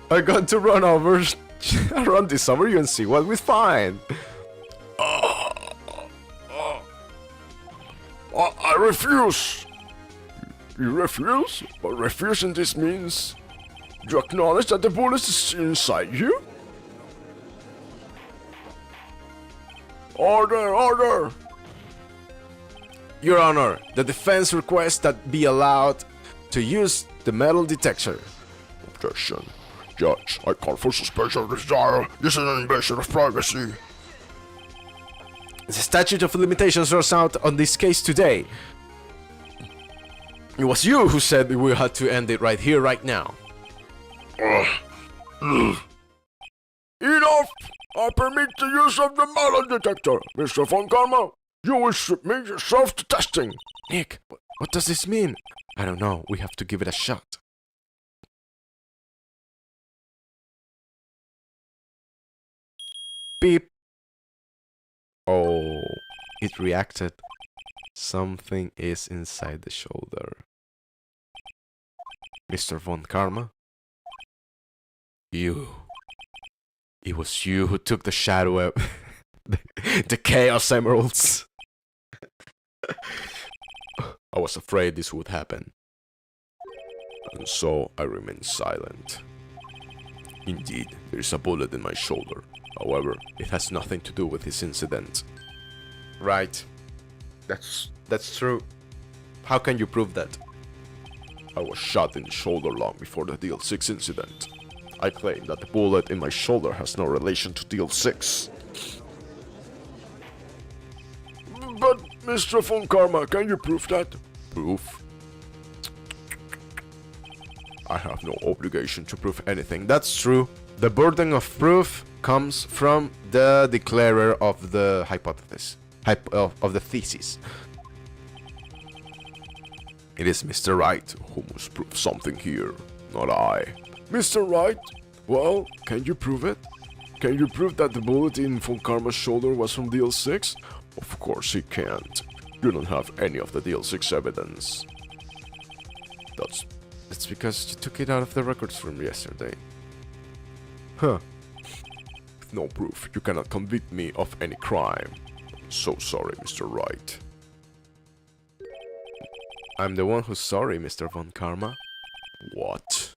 I'm going to run over around this overview and see what we find. I refuse. You refuse? But refusing this means you acknowledge that the bullet is inside you? Order, order! Your Honor, the defense requests that be allowed to use the metal detector. Objection. Judge, I call for suspension of this trial. This is an invasion of privacy. The statute of limitations runs out on this case today. It was you who said we had to end it right here, right now. Enough! I permit the use of the metal detector. Mr. Von Karma, you will submit yourself to testing. Nick, what does this mean? I don't know. We have to give it a shot. Beep. Oh, it reacted. Something is inside the shoulder. Mr. Von Karma? You. It was you who took the shadow the Chaos Emeralds. I was afraid this would happen. And so I remained silent. Indeed, there is a bullet in my shoulder. However, it has nothing to do with this incident. Right. That's true. How can you prove that? I was shot in the shoulder long before the DL6 incident. I claim that the bullet in my shoulder has no relation to DL6. But, Mr. Von Karma, can you prove that? Proof? I have no obligation to prove anything. That's true. The burden of proof comes from the declarer of the hypothesis. Of the thesis. It is Mr. Wright who must prove something here, not I. Mr. Wright? Well, can you prove it? Can you prove that the bullet in Von Karma's shoulder was from DL6? Of course he can't. You don't have any of the DL6 evidence. That's because you took it out of the records room yesterday. Huh. With no proof, you cannot convict me of any crime. I'm so sorry, Mr. Wright. I'm the one who's sorry, Mr. Von Karma. What?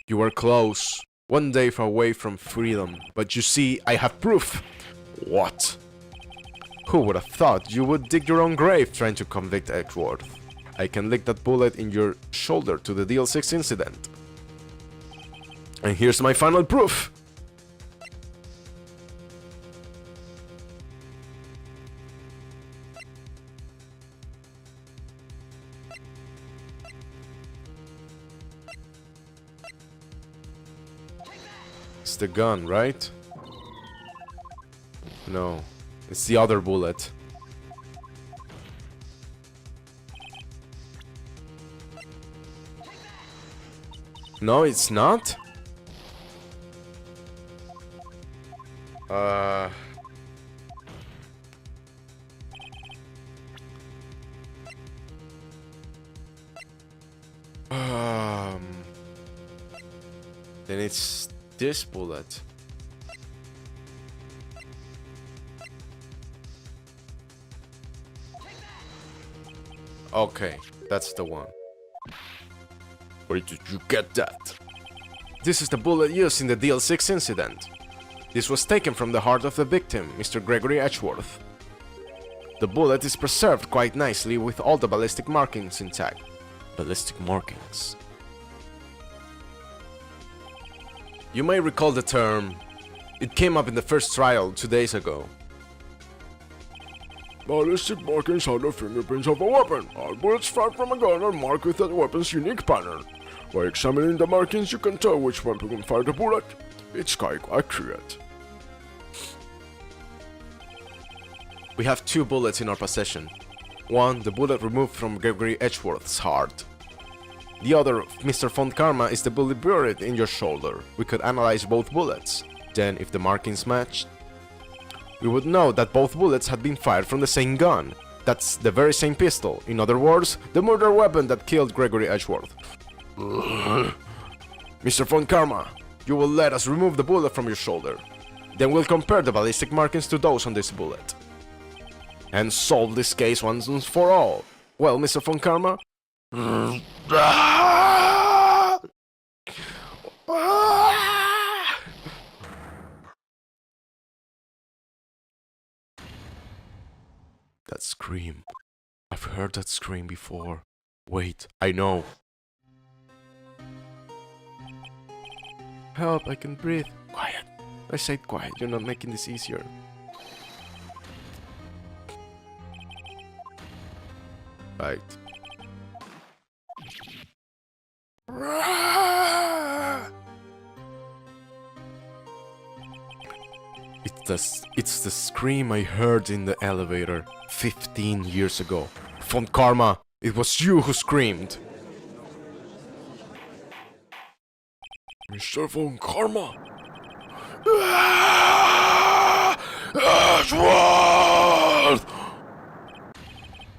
You were close. One day away from freedom. But you see, I have proof. What? Who would have thought you would dig your own grave trying to convict Edgeworth? I can link that bullet in your shoulder to the DL6 incident. And here's my final proof. It's the gun, right? No, it's the other bullet. No, it's not? Then it's this bullet. Okay, that's the one. Where did you get that? This is the bullet used in the DL6 incident. This was taken from the heart of the victim, Mr. Gregory Edgeworth. The bullet is preserved quite nicely with all the ballistic markings intact. Ballistic markings. You may recall the term. It came up in the first trial 2 days ago. Ballistic markings are the fingerprints of a weapon. All bullets fired from a gun are marked with that weapon's unique pattern. By examining the markings, you can tell which weapon fired the bullet. It's quite accurate. We have 2 bullets in our possession. One, the bullet removed from Gregory Edgeworth's heart. The other, Mr. Von Karma, is the bullet buried in your shoulder. We could analyze both bullets. Then, if the markings matched, we would know that both bullets had been fired from the same gun. That's the very same pistol. In other words, the murder weapon that killed Gregory Edgeworth. Mr. Von Karma, you will let us remove the bullet from your shoulder. Then we'll compare the ballistic markings to those on this bullet. And solve this case once and for all. Well, Mr. Von Karma? That scream. I've heard that scream before. Wait, I know. Help, I can breathe. Quiet. I said quiet, you're not making this easier. Right. It's the scream I heard in the elevator 15 years ago. Von Karma, it was you who screamed. Mr. Von Karma. Edgeworth!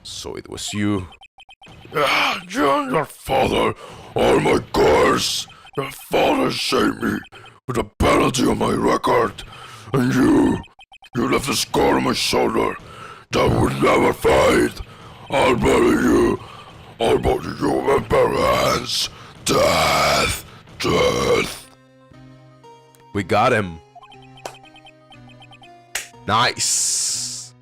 So it was you. You and your father are my curse. Your father saved me with a penalty on my record. And you left a scar on my shoulder that would never fade. I'll bury you. I'll bury you with bare hands. Death. Death. We got him. Nice.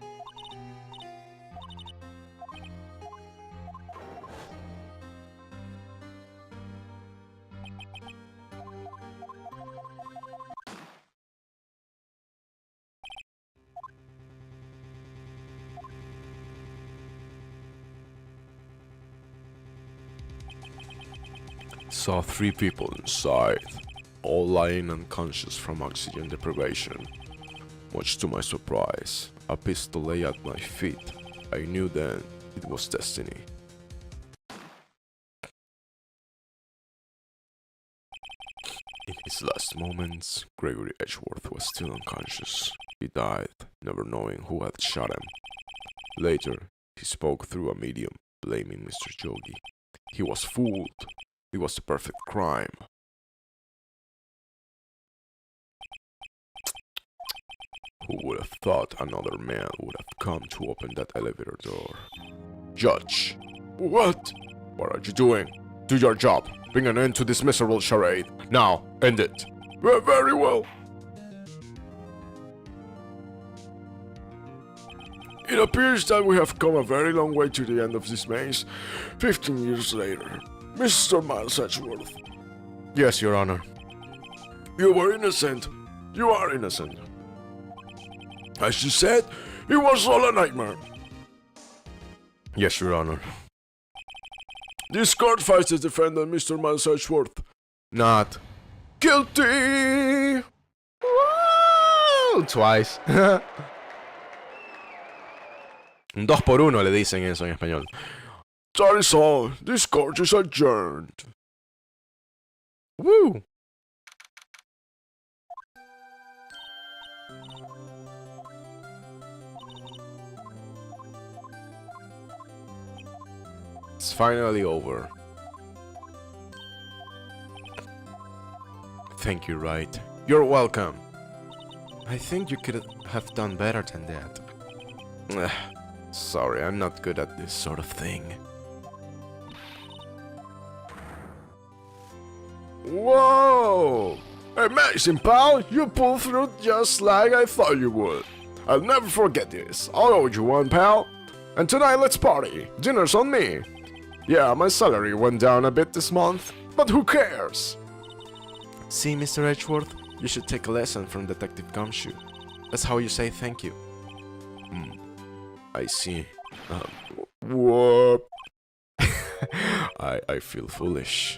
Saw 3 people inside, all lying unconscious from oxygen deprivation. Much to my surprise, a pistol lay at my feet. I knew then it was destiny. In his last moments, Gregory Edgeworth was still unconscious. He died, never knowing who had shot him. Later, he spoke through a medium, blaming Mr. Jogi. He was fooled. It was the perfect crime. Who would have thought another man would have come to open that elevator door? Judge! What? What are you doing? Do your job. Bring an end to this miserable charade. Now, end it. Very well. It appears that we have come a very long way to the end of this maze, 15 years later. Mr. Miles Edgeworth. Yes, Your Honor. You were innocent. You are innocent. As you said, it was all a nightmare. Yes, Your Honor. This court finds the defendant, Mr. Miles Edgeworth, Not guilty. Woo! Twice. Un 2 por 1 le dicen eso en español. That is all. This court is adjourned. Woo! It's finally over. Thank you, Wright. You're welcome. I think you could have done better than that. Sorry, I'm not good at this sort of thing. Whoa! Amazing, pal! You pulled through just like I thought you would. I'll never forget this. I owe you one, pal. And tonight, let's party. Dinner's on me. Yeah, my salary went down a bit this month, but who cares? See, Mr. Edgeworth, you should take a lesson from Detective Gumshoe. That's how you say thank you. I see. What? I feel foolish.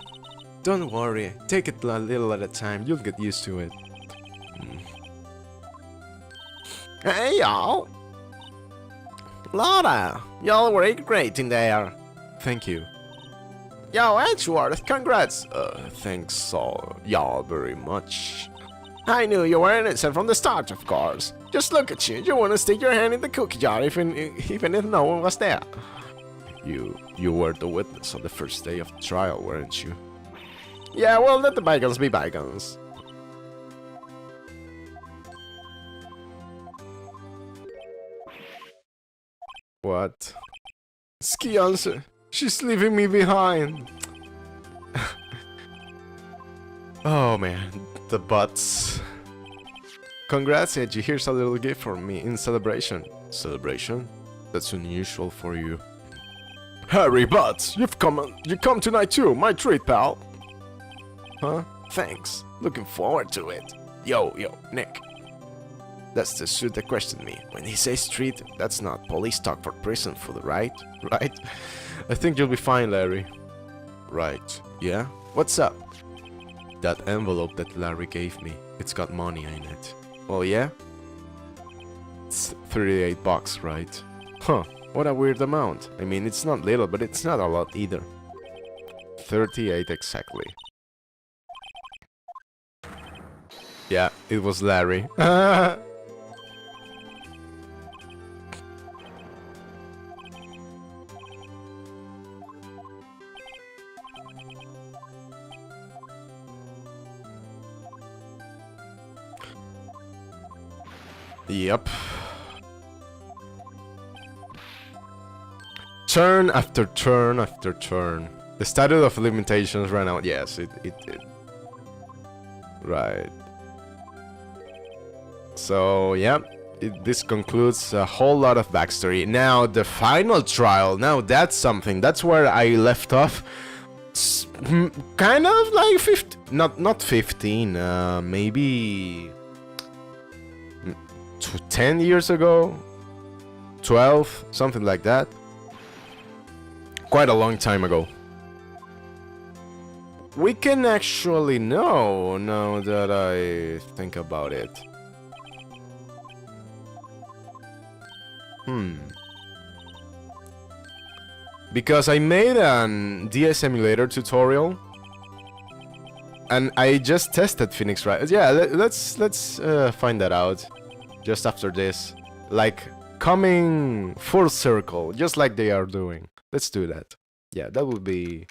Don't worry, take it a little at a time, you'll get used to it. Hey, y'all. Laura, y'all were great in there. Thank you. Yo, Edgeworth, congrats. Thanks y'all very much. I knew you were innocent from the start, of course. Just look at you. You want to stick your hand in the cookie jar even if no one was there. You were the witness on the first day of the trial, weren't you? Yeah, well, let the bygones be bygones. What? Skianse, she's leaving me behind. Oh man, the butts. Congrats, Edgy. Here's a little gift for me in celebration. Celebration? That's unusual for you. Harry Butts, you come tonight too. My treat, pal. Huh? Thanks. Looking forward to it. Yo, Nick. That's the suit that questioned me. When he says treat, that's not police talk for prison food, right? Right? I think you'll be fine, Larry. Right. Yeah? What's up? That envelope that Larry gave me, it's got money in it. Oh yeah? That's $38, right? Huh, what a weird amount. I mean, it's not little, but it's not a lot either. 38 exactly. Yeah, it was Larry. Yep. Turn after turn after turn. The statute of limitations ran out. Yes, it did. Right. So, yeah. This concludes a whole lot of backstory. Now, the final trial. Now, that's something. That's where I left off. Kind of like 15. Not 15. Maybe 10 years ago, 12, something like that. Quite a long time ago. We can actually know now that I think about it. Because I made an DS emulator tutorial and I just tested Phoenix Wright. Yeah, let's find that out. Just after this, like coming full circle, just like they are doing. Let's do that. Yeah, that would be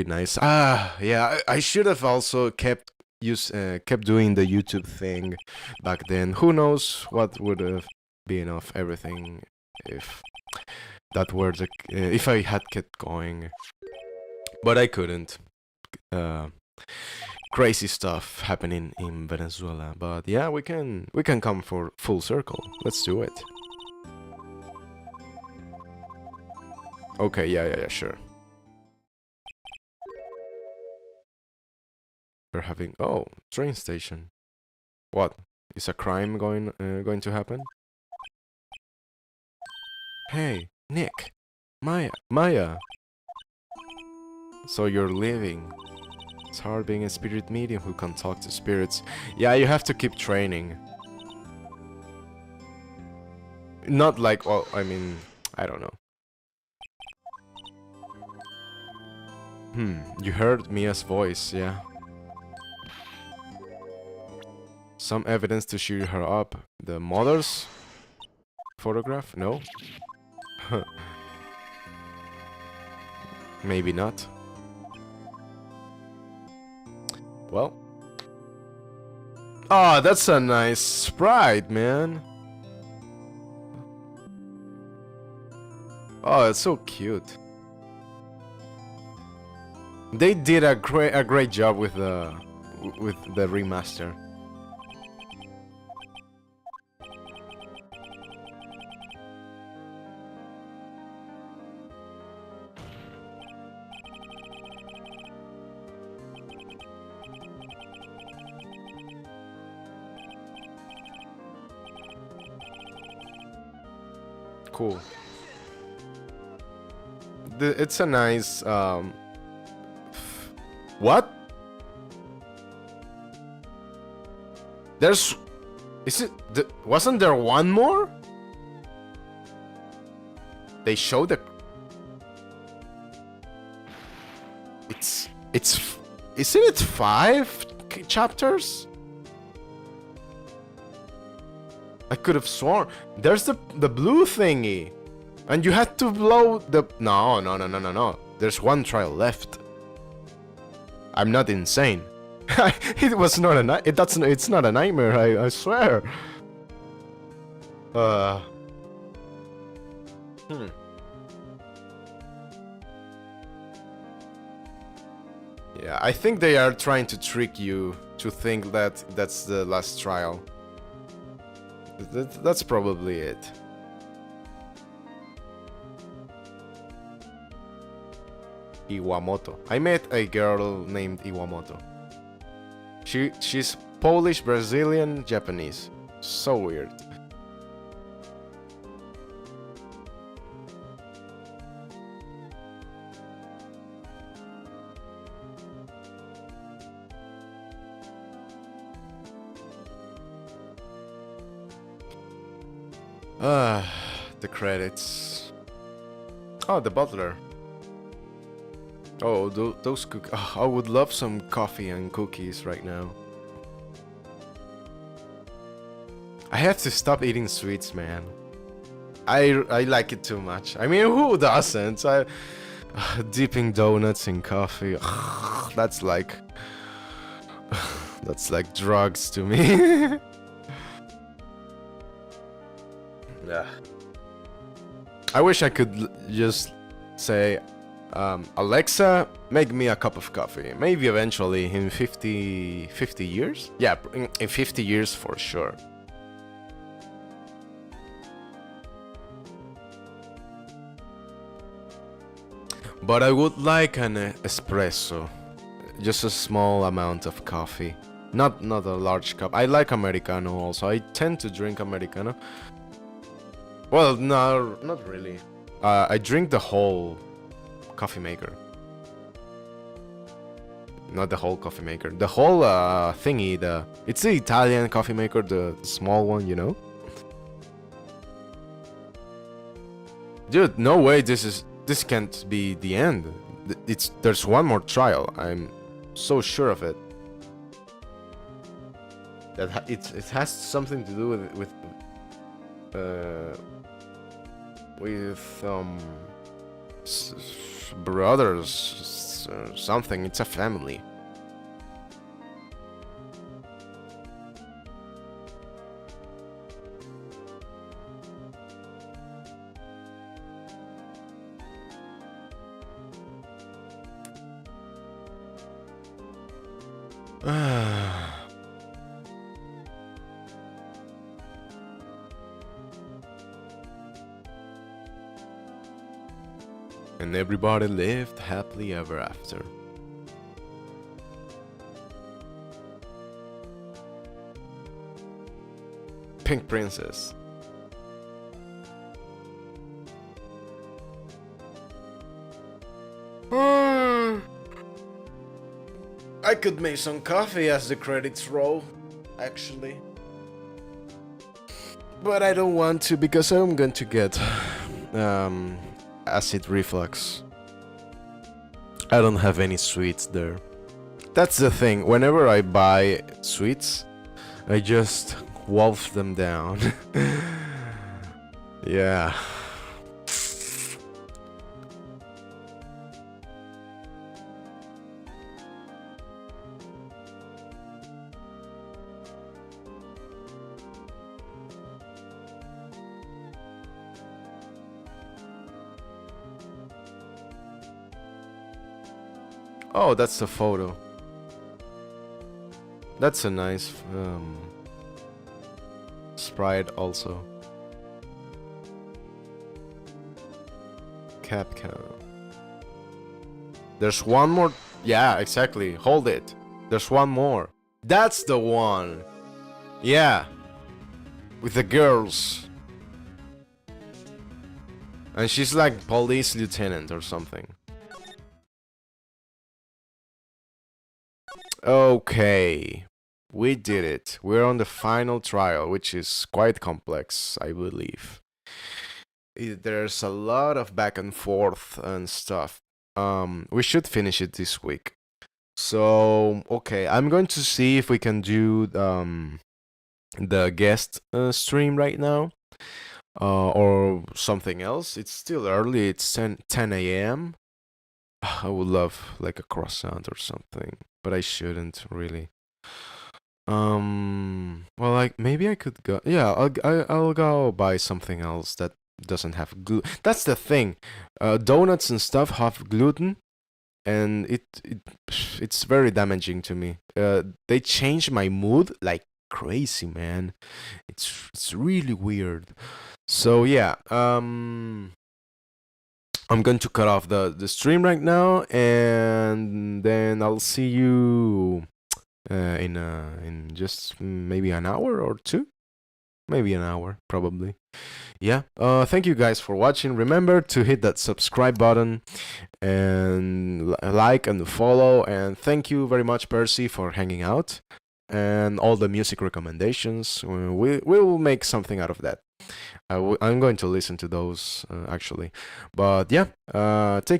nice. Yeah, I should have also kept doing the YouTube thing back then. Who knows what would have been of everything if that were the if I had kept going, but I couldn't. Crazy stuff happening in Venezuela, but yeah, we can come for full circle. Let's do it. Okay, yeah, sure. We're having train station. What is a crime going to happen? Hey, Nick, Maya. So you're leaving. It's hard being a spirit medium who can talk to spirits. Yeah, you have to keep training. Not like, well, I mean, I don't know. You heard Mia's voice, yeah. Some evidence to cheer her up. The mother's photograph? No? Maybe not. Well. Oh, that's a nice sprite, man. Oh, it's so cute. They did a great job with the remaster. Cool. It's a nice what? Wasn't there one more? They showed the isn't it 5 chapters? I could have sworn there's the blue thingy, and you had to blow the no. There's one trial left. I'm not insane. It was not a it's not a nightmare. I swear. Yeah, I think they are trying to trick you to think that that's the last trial. That's probably it. Iwamoto. I met a girl named Iwamoto. She's Polish, Brazilian, Japanese. So weird. The credits. Oh, the butler. Oh, those cookies. Oh, I would love some coffee and cookies right now. I have to stop eating sweets, man. I like it too much. I mean, who doesn't? Dipping donuts in coffee. That's like drugs to me. Yeah. I wish I could just say, Alexa, make me a cup of coffee. Maybe eventually in 50 years? Yeah, in 50 years for sure. But I would like an espresso. Just a small amount of coffee. Not a large cup. I like Americano also. I tend to drink Americano. Well, no, not really. I drink the whole coffee maker. Not the whole coffee maker. The whole thingy. It's the Italian coffee maker, the small one, you know? Dude, no way this can't be the end. There's one more trial. I'm so sure of it. That it has something to do with brothers, something. It's a family. And everybody lived happily ever after. Pink Princess. I could make some coffee as the credits roll, actually. But I don't want to because I'm going to get acid reflux. I don't have any sweets there. That's the thing. Whenever I buy sweets, I just wolf them down. Yeah. Oh, that's a photo. That's a nice sprite also. Capcom. There's one more. Yeah, exactly. Hold it. There's one more. That's the one. Yeah. With the girls. And she's like police lieutenant or something. Okay, we did it. We're on the final trial, which is quite complex, I believe. There's a lot of back and forth and stuff. We should finish it this week. So, okay, I'm going to see if we can do the guest stream right now. Or something else. It's still early, it's 10 a.m. I would love like a croissant or something, but I shouldn't really. Well, like maybe I could go. Yeah, I'll go buy something else that doesn't have gluten. That's the thing. Donuts and stuff have gluten, and it's very damaging to me. They change my mood like crazy, man. It's really weird. So yeah, I'm going to cut off the stream right now, and then I'll see you in just maybe an hour or two, maybe an hour probably. Yeah. Thank you guys for watching. Remember to hit that subscribe button and like and follow. And thank you very much, Percy, for hanging out and all the music recommendations. We will make something out of that. I'm going to listen to those actually. But yeah, take